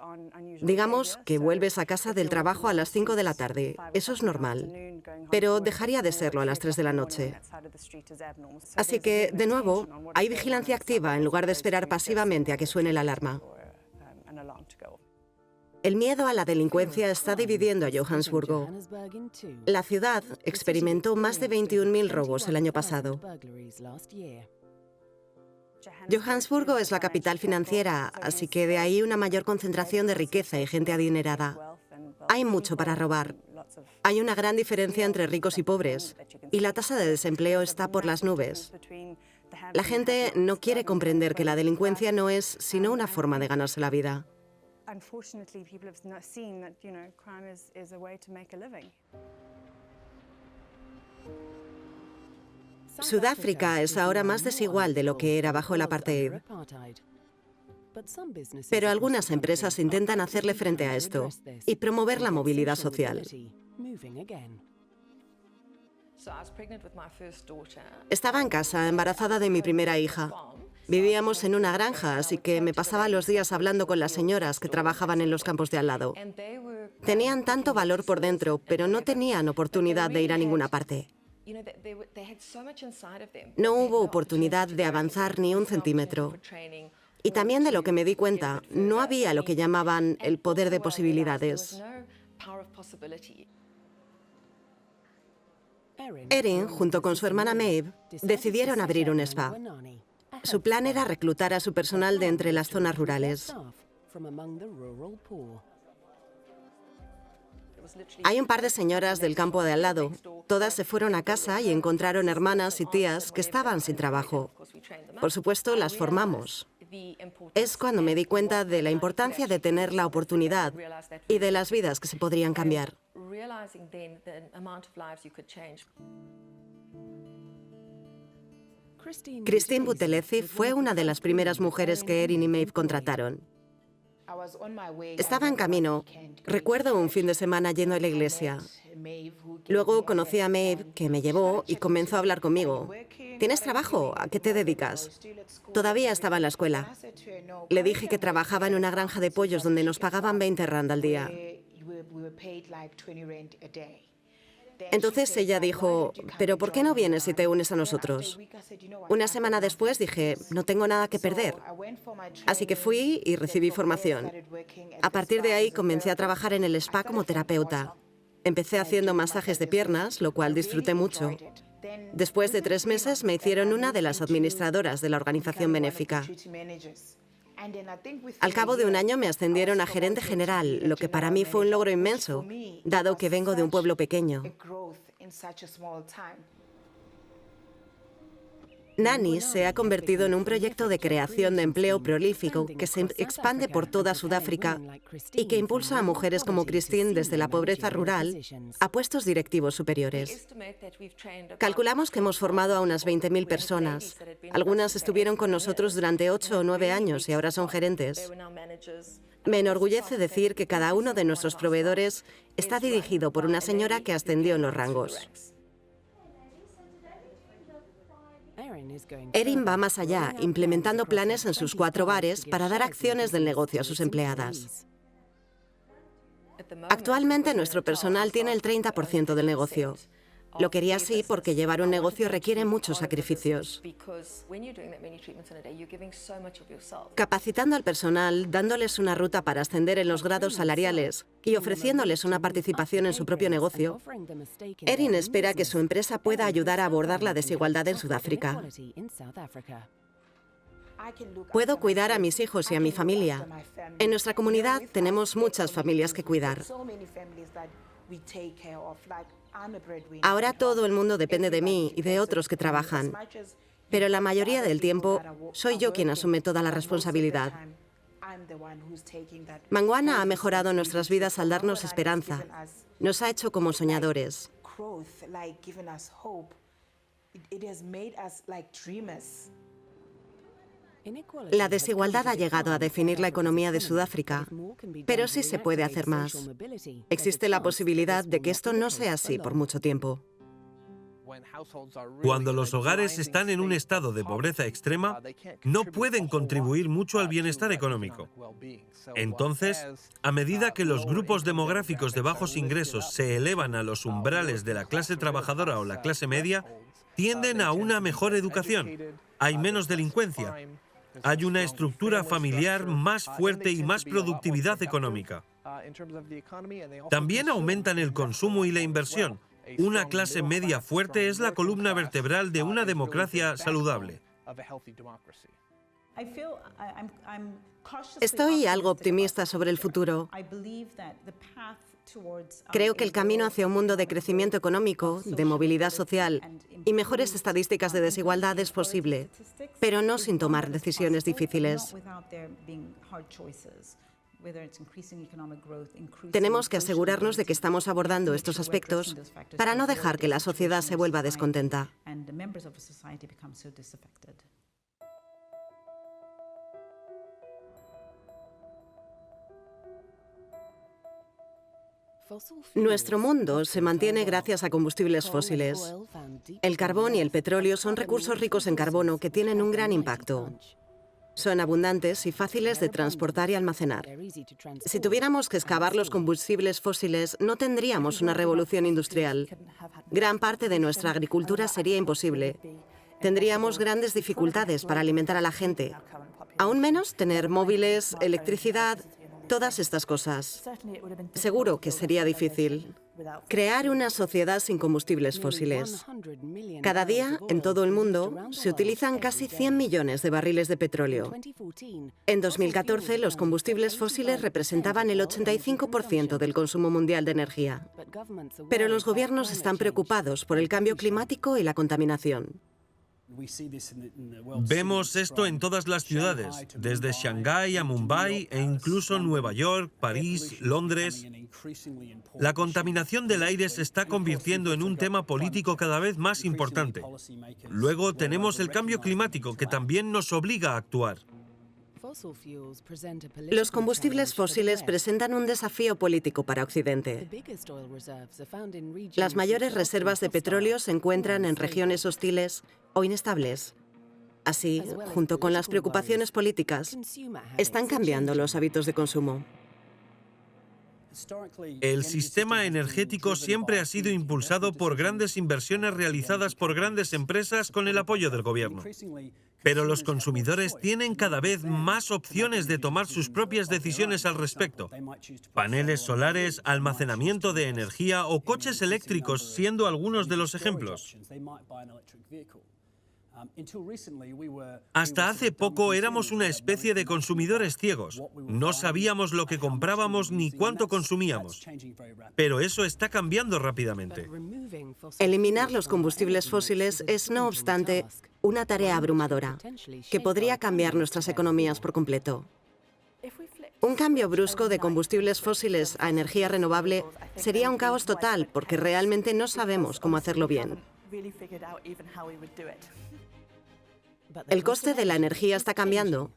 Digamos que vuelves a casa del trabajo a las 5 de la tarde. Eso es normal. Pero dejaría de serlo a las 3 de la noche. Así que, de nuevo, hay vigilancia activa en lugar de esperar pasivamente a que suene la alarma. El miedo a la delincuencia está dividiendo a Johannesburgo. La ciudad experimentó más de 21.000 robos el año pasado. Johannesburgo es la capital financiera, así que de ahí una mayor concentración de riqueza y gente adinerada. Hay mucho para robar. Hay una gran diferencia entre ricos y pobres, y la tasa de desempleo está por las nubes. La gente no quiere comprender que la delincuencia no es sino una forma de ganarse la vida. Sudáfrica es ahora más desigual de lo que era bajo el apartheid. Pero algunas empresas intentan hacerle frente a esto y promover la movilidad social. Estaba en casa, embarazada de mi primera hija. Vivíamos en una granja, así que me pasaba los días hablando con las señoras que trabajaban en los campos de al lado. Tenían tanto valor por dentro, pero no tenían oportunidad de ir a ninguna parte. No hubo oportunidad de avanzar ni un centímetro. Y también de lo que me di cuenta, no había lo que llamaban el poder de posibilidades. Erin, junto con su hermana Maeve, decidieron abrir un spa. Su plan era reclutar a su personal de entre las zonas rurales. Hay un par de señoras del campo de al lado. Todas se fueron a casa y encontraron hermanas y tías que estaban sin trabajo. Por supuesto, las formamos. Es cuando me di cuenta de la importancia de tener la oportunidad y de las vidas que se podrían cambiar. Christine Buthelezi fue una de las primeras mujeres que Erin y Maeve contrataron. Estaba en camino. Recuerdo un fin de semana yendo a la iglesia. Luego conocí a Maeve, que me llevó y comenzó a hablar conmigo. ¿Tienes trabajo? ¿A qué te dedicas? Todavía estaba en la escuela. Le dije que trabajaba en una granja de pollos donde nos pagaban 20 rand al día. Entonces ella dijo, ¿pero por qué no vienes y te unes a nosotros? Una semana después dije, no tengo nada que perder. Así que fui y recibí formación. A partir de ahí comencé a trabajar en el spa como terapeuta. Empecé haciendo masajes de piernas, lo cual disfruté mucho. Después de 3 meses me hicieron una de las administradoras de la organización benéfica. Al cabo de un año me ascendieron a gerente general, lo que para mí fue un logro inmenso, dado que vengo de un pueblo pequeño. Nani se ha convertido en un proyecto de creación de empleo prolífico que se expande por toda Sudáfrica y que impulsa a mujeres como Christine desde la pobreza rural a puestos directivos superiores. Calculamos que hemos formado a unas 20.000 personas. Algunas estuvieron con nosotros durante 8 o 9 años y ahora son gerentes. Me enorgullece decir que cada uno de nuestros proveedores está dirigido por una señora que ascendió en los rangos. Erin va más allá, implementando planes en sus 4 bares para dar acciones del negocio a sus empleadas. Actualmente nuestro personal tiene el 30% del negocio. Lo quería así porque llevar un negocio requiere muchos sacrificios. Capacitando al personal, dándoles una ruta para ascender en los grados salariales y ofreciéndoles una participación en su propio negocio, Erin espera que su empresa pueda ayudar a abordar la desigualdad en Sudáfrica. Puedo cuidar a mis hijos y a mi familia. En nuestra comunidad tenemos muchas familias que cuidar. Ahora todo el mundo depende de mí y de otros que trabajan, pero la mayoría del tiempo soy yo quien asume toda la responsabilidad. Mangwana ha mejorado nuestras vidas al darnos esperanza. Nos ha hecho como soñadores. La desigualdad ha llegado a definir la economía de Sudáfrica, pero sí se puede hacer más. Existe la posibilidad de que esto no sea así por mucho tiempo. Cuando los hogares están en un estado de pobreza extrema, no pueden contribuir mucho al bienestar económico. Entonces, a medida que los grupos demográficos de bajos ingresos se elevan a los umbrales de la clase trabajadora o la clase media, tienden a una mejor educación, hay menos delincuencia, hay una estructura familiar más fuerte y más productividad económica. También aumentan el consumo y la inversión. Una clase media fuerte es la columna vertebral de una democracia saludable. Estoy algo optimista sobre el futuro. Creo que el camino hacia un mundo de crecimiento económico, de movilidad social y mejores estadísticas de desigualdad es posible, pero no sin tomar decisiones difíciles. Tenemos que asegurarnos de que estamos abordando estos aspectos para no dejar que la sociedad se vuelva descontenta. Nuestro mundo se mantiene gracias a combustibles fósiles. El carbón y el petróleo son recursos ricos en carbono que tienen un gran impacto. Son abundantes y fáciles de transportar y almacenar. Si tuviéramos que excavar los combustibles fósiles, no tendríamos una revolución industrial. Gran parte de nuestra agricultura sería imposible. Tendríamos grandes dificultades para alimentar a la gente. Aún menos tener móviles, electricidad, todas estas cosas. Seguro que sería difícil. Crear una sociedad sin combustibles fósiles. Cada día, en todo el mundo, se utilizan casi 100 millones de barriles de petróleo. En 2014, los combustibles fósiles representaban el 85% del consumo mundial de energía. Pero los gobiernos están preocupados por el cambio climático y la contaminación. Vemos esto en todas las ciudades, desde Shanghái a Mumbai e incluso Nueva York, París, Londres. La contaminación del aire se está convirtiendo en un tema político cada vez más importante. Luego tenemos el cambio climático, que también nos obliga a actuar. Los combustibles fósiles presentan un desafío político para Occidente. Las mayores reservas de petróleo se encuentran en regiones hostiles o inestables. Así, junto con las preocupaciones políticas, están cambiando los hábitos de consumo. El sistema energético siempre ha sido impulsado por grandes inversiones realizadas por grandes empresas con el apoyo del gobierno. Pero los consumidores tienen cada vez más opciones de tomar sus propias decisiones al respecto. Paneles solares, almacenamiento de energía o coches eléctricos siendo algunos de los ejemplos. Hasta hace poco éramos una especie de consumidores ciegos. No sabíamos lo que comprábamos ni cuánto consumíamos. Pero eso está cambiando rápidamente. Eliminar los combustibles fósiles es, no obstante, una tarea abrumadora, que podría cambiar nuestras economías por completo. Un cambio brusco de combustibles fósiles a energía renovable sería un caos total, porque realmente no sabemos cómo hacerlo bien. El coste de la energía está cambiando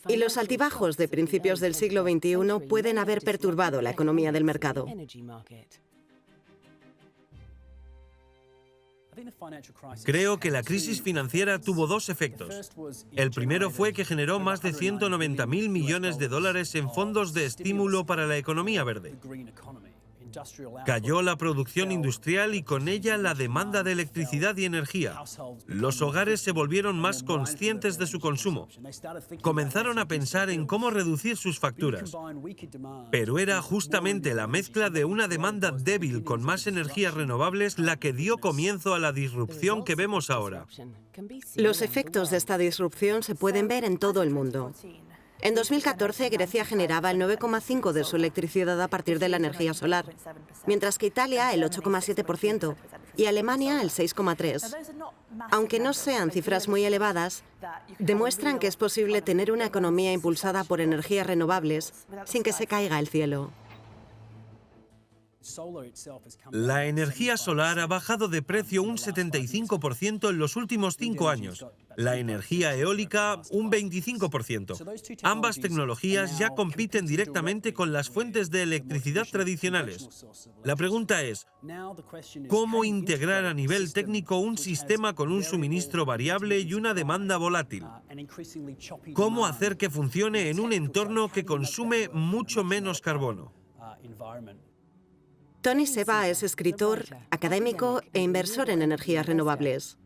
y los altibajos de principios del siglo XXI pueden haber perturbado la economía del mercado. Creo que la crisis financiera tuvo dos efectos. El primero fue que generó más de 190.000 millones de dólares en fondos de estímulo para la economía verde. Cayó la producción industrial y con ella la demanda de electricidad y energía. Los hogares se volvieron más conscientes de su consumo. Comenzaron a pensar en cómo reducir sus facturas. Pero era justamente la mezcla de una demanda débil con más energías renovables la que dio comienzo a la disrupción que vemos ahora. Los efectos de esta disrupción se pueden ver en todo el mundo. En 2014, Grecia generaba el 9,5% de su electricidad a partir de la energía solar, mientras que Italia el 8,7% y Alemania el 6,3%. Aunque no sean cifras muy elevadas, demuestran que es posible tener una economía impulsada por energías renovables sin que se caiga el cielo. La energía solar ha bajado de precio un 75% en los últimos 5 años. La energía eólica, un 25%. Ambas tecnologías ya compiten directamente con las fuentes de electricidad tradicionales. La pregunta es, ¿cómo integrar a nivel técnico un sistema con un suministro variable y una demanda volátil? ¿Cómo hacer que funcione en un entorno que consume mucho menos carbono? Tony Seba es escritor, académico e inversor en energías renovables.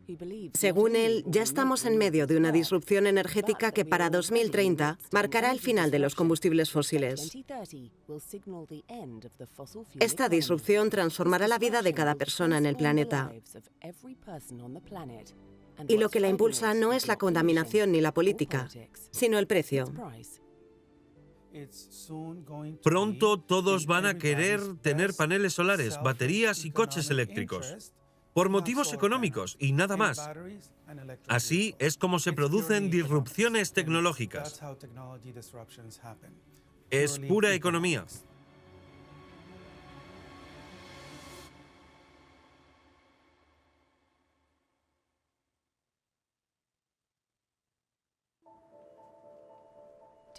Según él, ya estamos en medio de una disrupción energética que para 2030 marcará el final de los combustibles fósiles. Esta disrupción transformará la vida de cada persona en el planeta. Y lo que la impulsa no es la contaminación ni la política, sino el precio. Pronto todos van a querer tener paneles solares, baterías y coches eléctricos, por motivos económicos y nada más. Así es como se producen disrupciones tecnológicas. Es pura economía.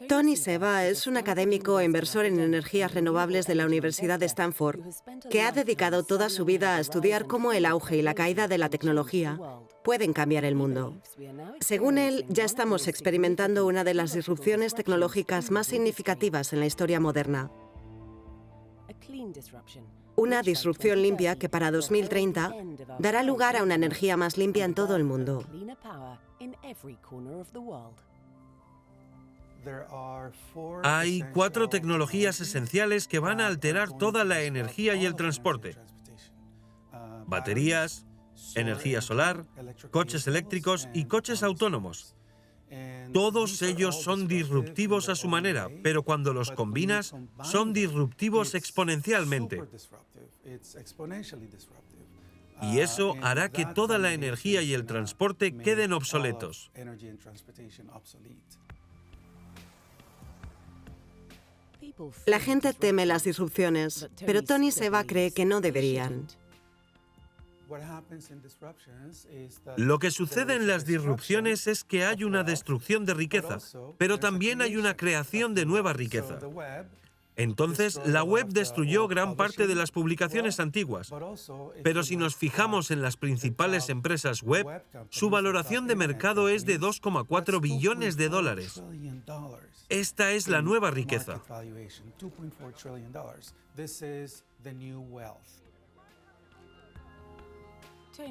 Tony Seba es un académico e inversor en energías renovables de la Universidad de Stanford, que ha dedicado toda su vida a estudiar cómo el auge y la caída de la tecnología pueden cambiar el mundo. Según él, ya estamos experimentando una de las disrupciones tecnológicas más significativas en la historia moderna. Una disrupción limpia que para 2030 dará lugar a una energía más limpia en todo el mundo. Hay 4 tecnologías esenciales que van a alterar toda la energía y el transporte: baterías, energía solar, coches eléctricos y coches autónomos. Todos ellos son disruptivos a su manera, pero cuando los combinas, son disruptivos exponencialmente. Y eso hará que toda la energía y el transporte queden obsoletos. La gente teme las disrupciones, pero Tony Seba cree que no deberían. Lo que sucede en las disrupciones es que hay una destrucción de riqueza, pero también hay una creación de nueva riqueza. Entonces, la web destruyó gran parte de las publicaciones antiguas, pero si nos fijamos en las principales empresas web, su valoración de mercado es de 2,4 billones de dólares. Esta es la nueva riqueza.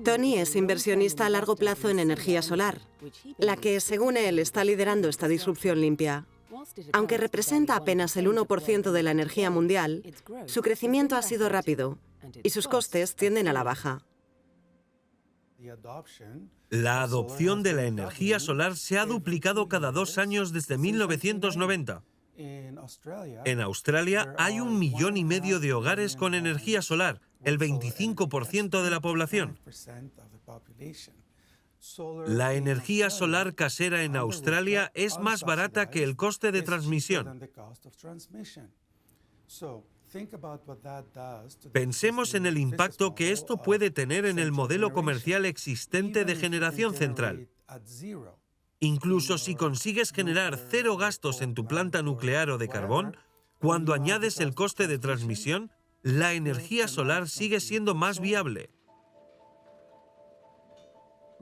Tony es inversionista a largo plazo en energía solar, la que, según él, está liderando esta disrupción limpia. Aunque representa apenas el 1% de la energía mundial, su crecimiento ha sido rápido y sus costes tienden a la baja. La adopción de la energía solar se ha duplicado cada 2 años desde 1990. En Australia hay 1,5 millones de hogares con energía solar, el 25% de la población. La energía solar casera en Australia es más barata que el coste de transmisión. Pensemos en el impacto que esto puede tener en el modelo comercial existente de generación central. Incluso si consigues generar 0 gastos en tu planta nuclear o de carbón, cuando añades el coste de transmisión, la energía solar sigue siendo más viable.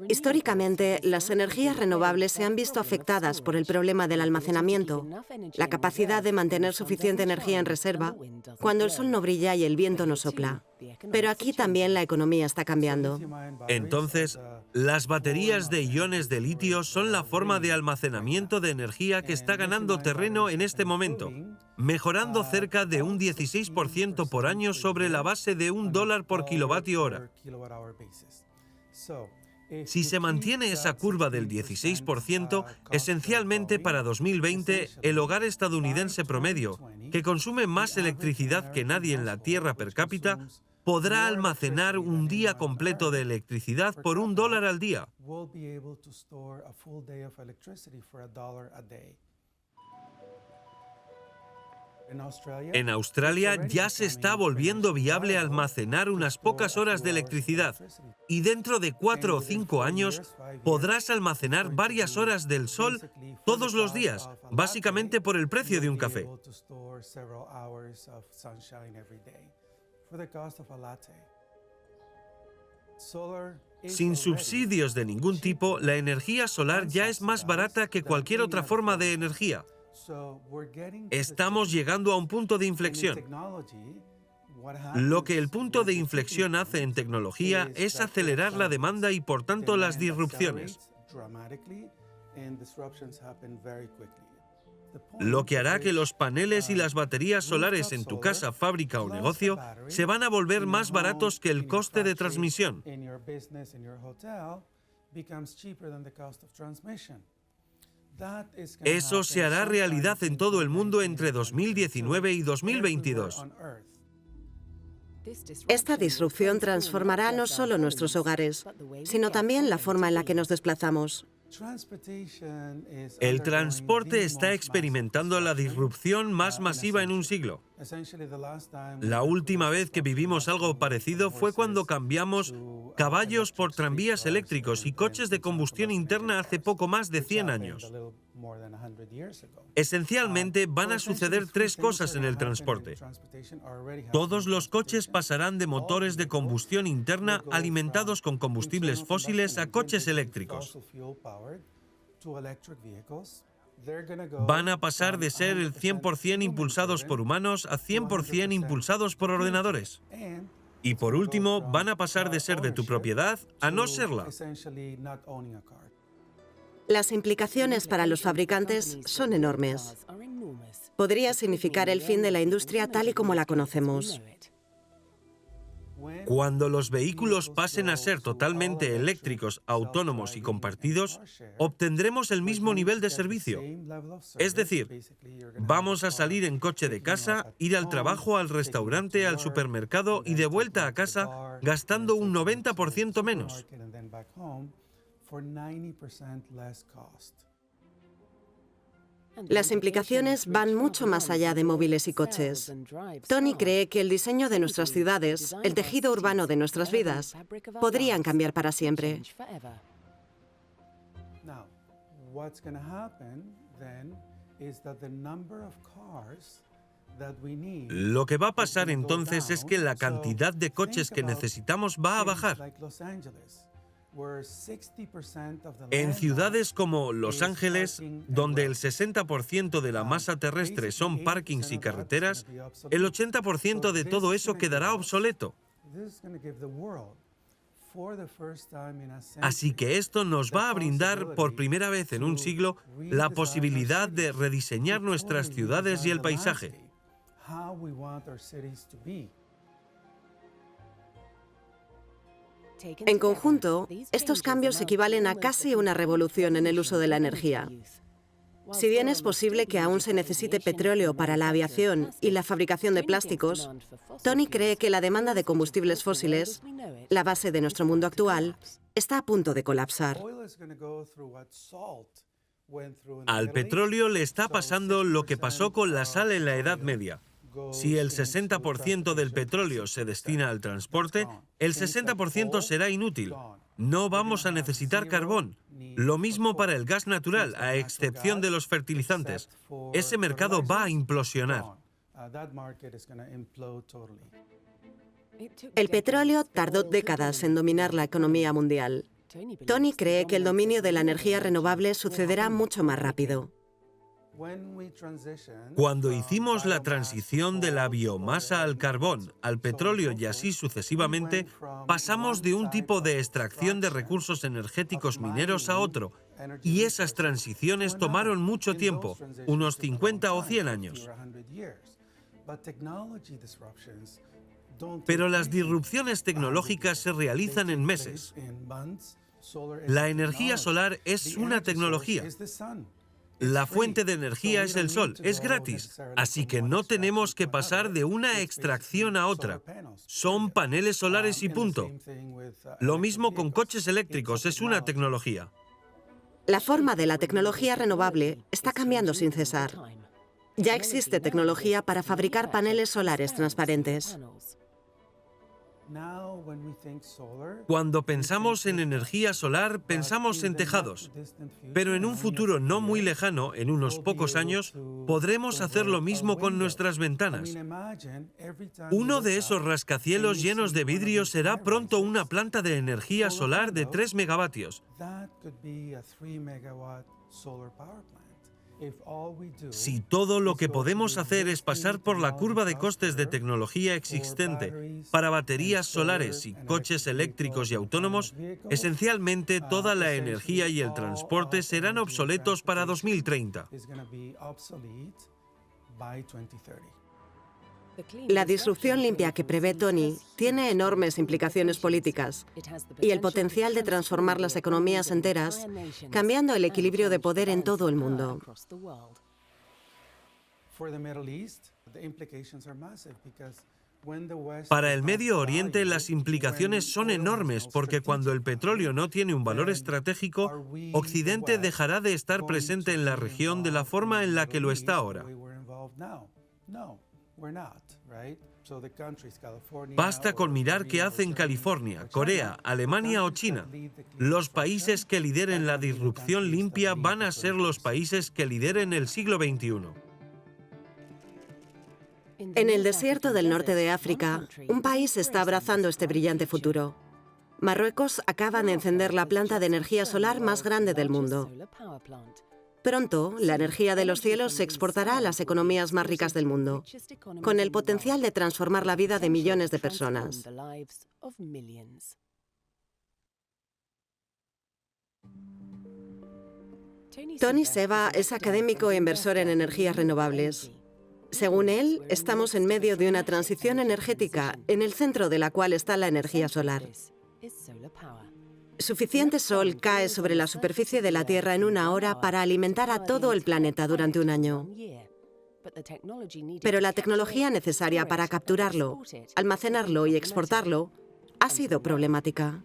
Históricamente, las energías renovables se han visto afectadas por el problema del almacenamiento, la capacidad de mantener suficiente energía en reserva cuando el sol no brilla y el viento no sopla. Pero aquí también la economía está cambiando. Entonces, las baterías de iones de litio son la forma de almacenamiento de energía que está ganando terreno en este momento, mejorando cerca de un 16% por año sobre la base de $1 por kilovatio hora. Si se mantiene esa curva del 16%, esencialmente para 2020, el hogar estadounidense promedio, que consume más electricidad que nadie en la Tierra per cápita, podrá almacenar un día completo de electricidad por $1 al día. En Australia ya se está volviendo viable almacenar unas pocas horas de electricidad y dentro de 4 o 5 años podrás almacenar varias horas del sol todos los días, básicamente por el precio de un café. Sin subsidios de ningún tipo, la energía solar ya es más barata que cualquier otra forma de energía. Estamos llegando a un punto de inflexión. Lo que el punto de inflexión hace en tecnología es acelerar la demanda y por tanto las disrupciones. Lo que hará que los paneles y las baterías solares en tu casa, fábrica o negocio se van a volver más baratos que el coste de transmisión. Eso se hará realidad en todo el mundo entre 2019 y 2022. Esta disrupción transformará no solo nuestros hogares, sino también la forma en la que nos desplazamos. El transporte está experimentando la disrupción más masiva en un siglo. La última vez que vivimos algo parecido fue cuando cambiamos caballos por tranvías eléctricos y coches de combustión interna hace poco más de 100 años. Esencialmente van a suceder 3 cosas en el transporte. Todos los coches pasarán de motores de combustión interna alimentados con combustibles fósiles a coches eléctricos. Van a pasar de ser el 100% impulsados por humanos a 100% impulsados por ordenadores. Y por último, van a pasar de ser de tu propiedad a no serla. Las implicaciones para los fabricantes son enormes. Podría significar el fin de la industria tal y como la conocemos. Cuando los vehículos pasen a ser totalmente eléctricos, autónomos y compartidos, obtendremos el mismo nivel de servicio. Es decir, vamos a salir en coche de casa, ir al trabajo, al restaurante, al supermercado y de vuelta a casa gastando un 90% menos. Las implicaciones van mucho más allá de móviles y coches. Tony cree que el diseño de nuestras ciudades, el tejido urbano de nuestras vidas, podrían cambiar para siempre. Lo que va a pasar entonces es que la cantidad de coches que necesitamos va a bajar. En ciudades como Los Ángeles, donde el 60% de la masa terrestre son parkings y carreteras, el 80% de todo eso quedará obsoleto. Así que esto nos va a brindar, por primera vez en un siglo, la posibilidad de rediseñar nuestras ciudades y el paisaje. En conjunto, estos cambios equivalen a casi una revolución en el uso de la energía. Si bien es posible que aún se necesite petróleo para la aviación y la fabricación de plásticos, Tony cree que la demanda de combustibles fósiles, la base de nuestro mundo actual, está a punto de colapsar. Al petróleo le está pasando lo que pasó con la sal en la Edad Media. Si el 60% del petróleo se destina al transporte, el 60% será inútil. No vamos a necesitar carbón. Lo mismo para el gas natural, a excepción de los fertilizantes. Ese mercado va a implosionar. El petróleo tardó décadas en dominar la economía mundial. Tony cree que el dominio de la energía renovable sucederá mucho más rápido. Cuando hicimos la transición de la biomasa al carbón, al petróleo y así sucesivamente, pasamos de un tipo de extracción de recursos energéticos mineros a otro, y esas transiciones tomaron mucho tiempo, unos 50 o 100 años. Pero las disrupciones tecnológicas se realizan en meses. La energía solar es una tecnología. La fuente de energía es el sol, es gratis, así que no tenemos que pasar de una extracción a otra. Son paneles solares y punto. Lo mismo con coches eléctricos, es una tecnología. La forma de la tecnología renovable está cambiando sin cesar. Ya existe tecnología para fabricar paneles solares transparentes. Cuando pensamos en energía solar, pensamos en tejados. Pero en un futuro no muy lejano, en unos pocos años, podremos hacer lo mismo con nuestras ventanas. Uno de esos rascacielos llenos de vidrio será pronto una planta de energía solar de 3 megavatios. Si todo lo que podemos hacer es pasar por la curva de costes de tecnología existente para baterías solares y coches eléctricos y autónomos, esencialmente toda la energía y el transporte serán obsoletos para 2030. La disrupción limpia que prevé Tony tiene enormes implicaciones políticas y el potencial de transformar las economías enteras, cambiando el equilibrio de poder en todo el mundo. Para el Medio Oriente las implicaciones son enormes porque cuando el petróleo no tiene un valor estratégico, Occidente dejará de estar presente en la región de la forma en la que lo está ahora. Basta con mirar qué hacen California, Corea, Alemania o China. Los países que lideren la disrupción limpia van a ser los países que lideren el siglo XXI. En el desierto del norte de África, un país está abrazando este brillante futuro. Marruecos acaba de encender la planta de energía solar más grande del mundo. Pronto, la energía de los cielos se exportará a las economías más ricas del mundo, con el potencial de transformar la vida de millones de personas. Tony Seba es académico e inversor en energías renovables. Según él, estamos en medio de una transición energética en el centro de la cual está la energía solar. Suficiente sol cae sobre la superficie de la Tierra en una hora para alimentar a todo el planeta durante un año. Pero la tecnología necesaria para capturarlo, almacenarlo y exportarlo ha sido problemática.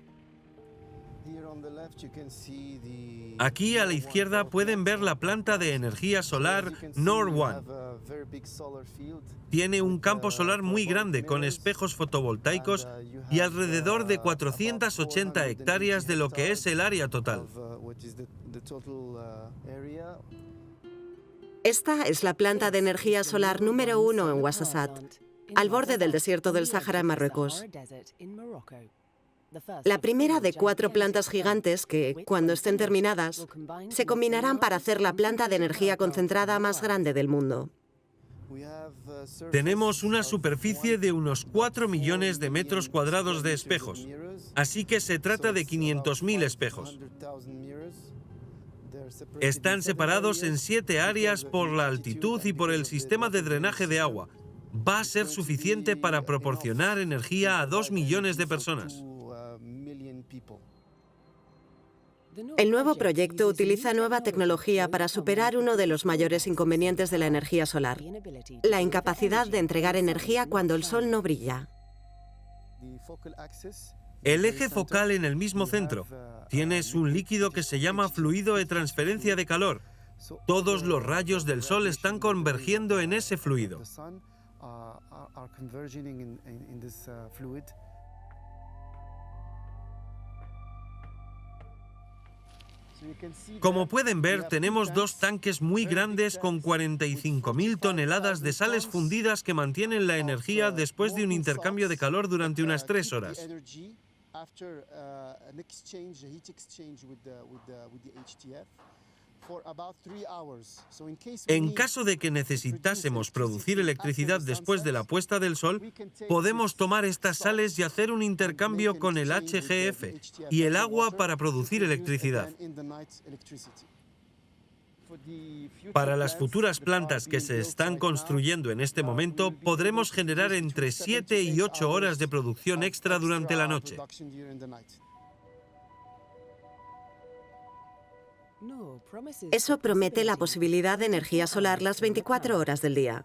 Aquí a la izquierda pueden ver la planta de energía solar NOR1. Tiene un campo solar muy grande con espejos fotovoltaicos y alrededor de 480 hectáreas de lo que es el área total. Esta es la planta de energía solar número 1 en Ouarzazate, al borde del desierto del Sáhara en Marruecos. La primera de 4 plantas gigantes que, cuando estén terminadas, se combinarán para hacer la planta de energía concentrada más grande del mundo. Tenemos una superficie de unos 4 millones de metros cuadrados de espejos, así que se trata de 500.000 espejos. Están separados en 7 áreas por la altitud y por el sistema de drenaje de agua. Va a ser suficiente para proporcionar energía a 2 millones de personas. El nuevo proyecto utiliza nueva tecnología para superar uno de los mayores inconvenientes de la energía solar: la incapacidad de entregar energía cuando el sol no brilla. El eje focal en el mismo centro. Tienes un líquido que se llama fluido de transferencia de calor. Todos los rayos del sol están convergiendo en ese fluido. Como pueden ver, tenemos 2 tanques muy grandes con 45.000 toneladas de sales fundidas que mantienen la energía después de un intercambio de calor durante unas 3 horas. En caso de que necesitásemos producir electricidad después de la puesta del sol, podemos tomar estas sales y hacer un intercambio con el HGF y el agua para producir electricidad. Para las futuras plantas que se están construyendo en este momento, podremos generar entre 7 y 8 horas de producción extra durante la noche. Eso promete la posibilidad de energía solar las 24 horas del día.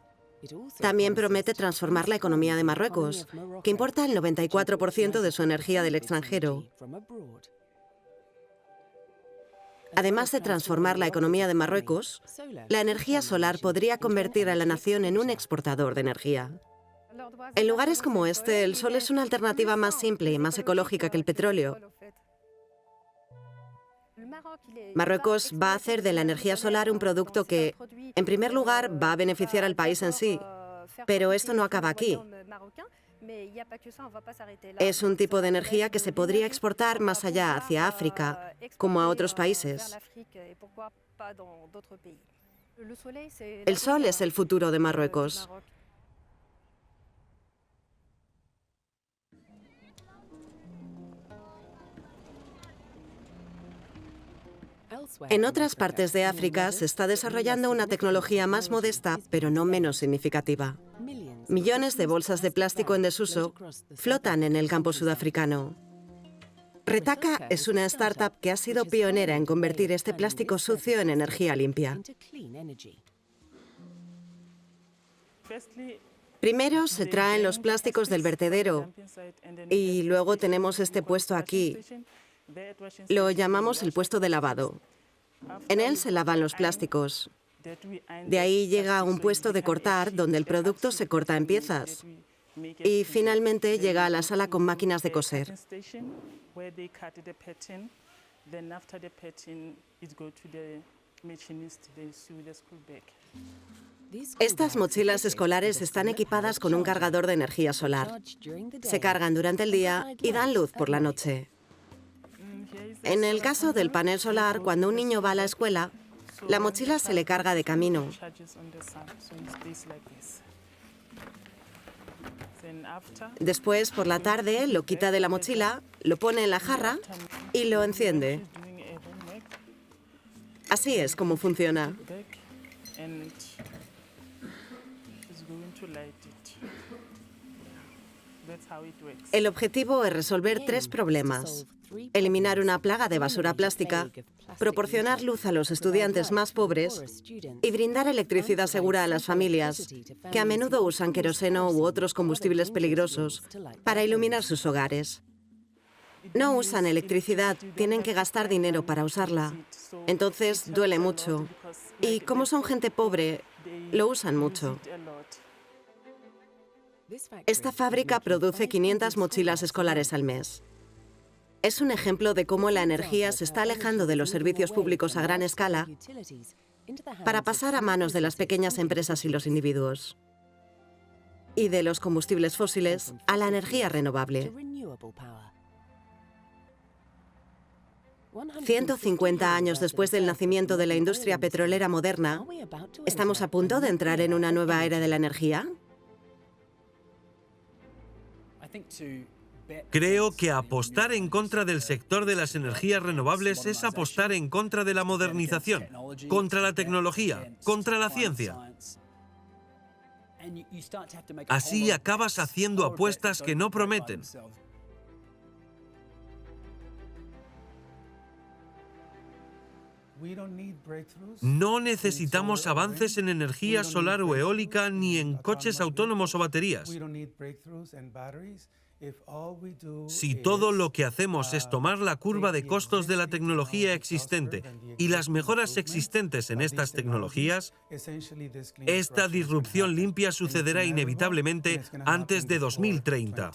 También promete transformar la economía de Marruecos, que importa el 94% de su energía del extranjero. Además de transformar la economía de Marruecos, la energía solar podría convertir a la nación en un exportador de energía. En lugares como este, el sol es una alternativa más simple y más ecológica que el petróleo. Marruecos va a hacer de la energía solar un producto que, en primer lugar, va a beneficiar al país en sí. Pero esto no acaba aquí. Es un tipo de energía que se podría exportar más allá, hacia África, como a otros países. El sol es el futuro de Marruecos. En otras partes de África se está desarrollando una tecnología más modesta, pero no menos significativa. Millones de bolsas de plástico en desuso flotan en el campo sudafricano. Retaka es una startup que ha sido pionera en convertir este plástico sucio en energía limpia. Primero se traen los plásticos del vertedero y luego tenemos este puesto aquí. Lo llamamos el puesto de lavado. En él se lavan los plásticos. De ahí llega a un puesto de cortar donde el producto se corta en piezas. Y finalmente llega a la sala con máquinas de coser. Estas mochilas escolares están equipadas con un cargador de energía solar. Se cargan durante el día y dan luz por la noche. En el caso del panel solar, cuando un niño va a la escuela, la mochila se le carga de camino. Después, por la tarde, lo quita de la mochila, lo pone en la jarra y lo enciende. Así es como funciona. El objetivo es resolver 3 problemas. Eliminar una plaga de basura plástica, proporcionar luz a los estudiantes más pobres y brindar electricidad segura a las familias, que a menudo usan queroseno u otros combustibles peligrosos para iluminar sus hogares. No usan electricidad, tienen que gastar dinero para usarla. Entonces duele mucho. Y como son gente pobre, lo usan mucho. Esta fábrica produce 500 mochilas escolares al mes. Es un ejemplo de cómo la energía se está alejando de los servicios públicos a gran escala para pasar a manos de las pequeñas empresas y los individuos. Y de los combustibles fósiles a la energía renovable. 150 años después del nacimiento de la industria petrolera moderna, ¿estamos a punto de entrar en una nueva era de la energía? Creo que apostar en contra del sector de las energías renovables es apostar en contra de la modernización, contra la tecnología, contra la ciencia. Así acabas haciendo apuestas que no prometen. No necesitamos avances en energía solar o eólica ni en coches autónomos o baterías. Si todo lo que hacemos es tomar la curva de costos de la tecnología existente y las mejoras existentes en estas tecnologías, esta disrupción limpia sucederá inevitablemente antes de 2030.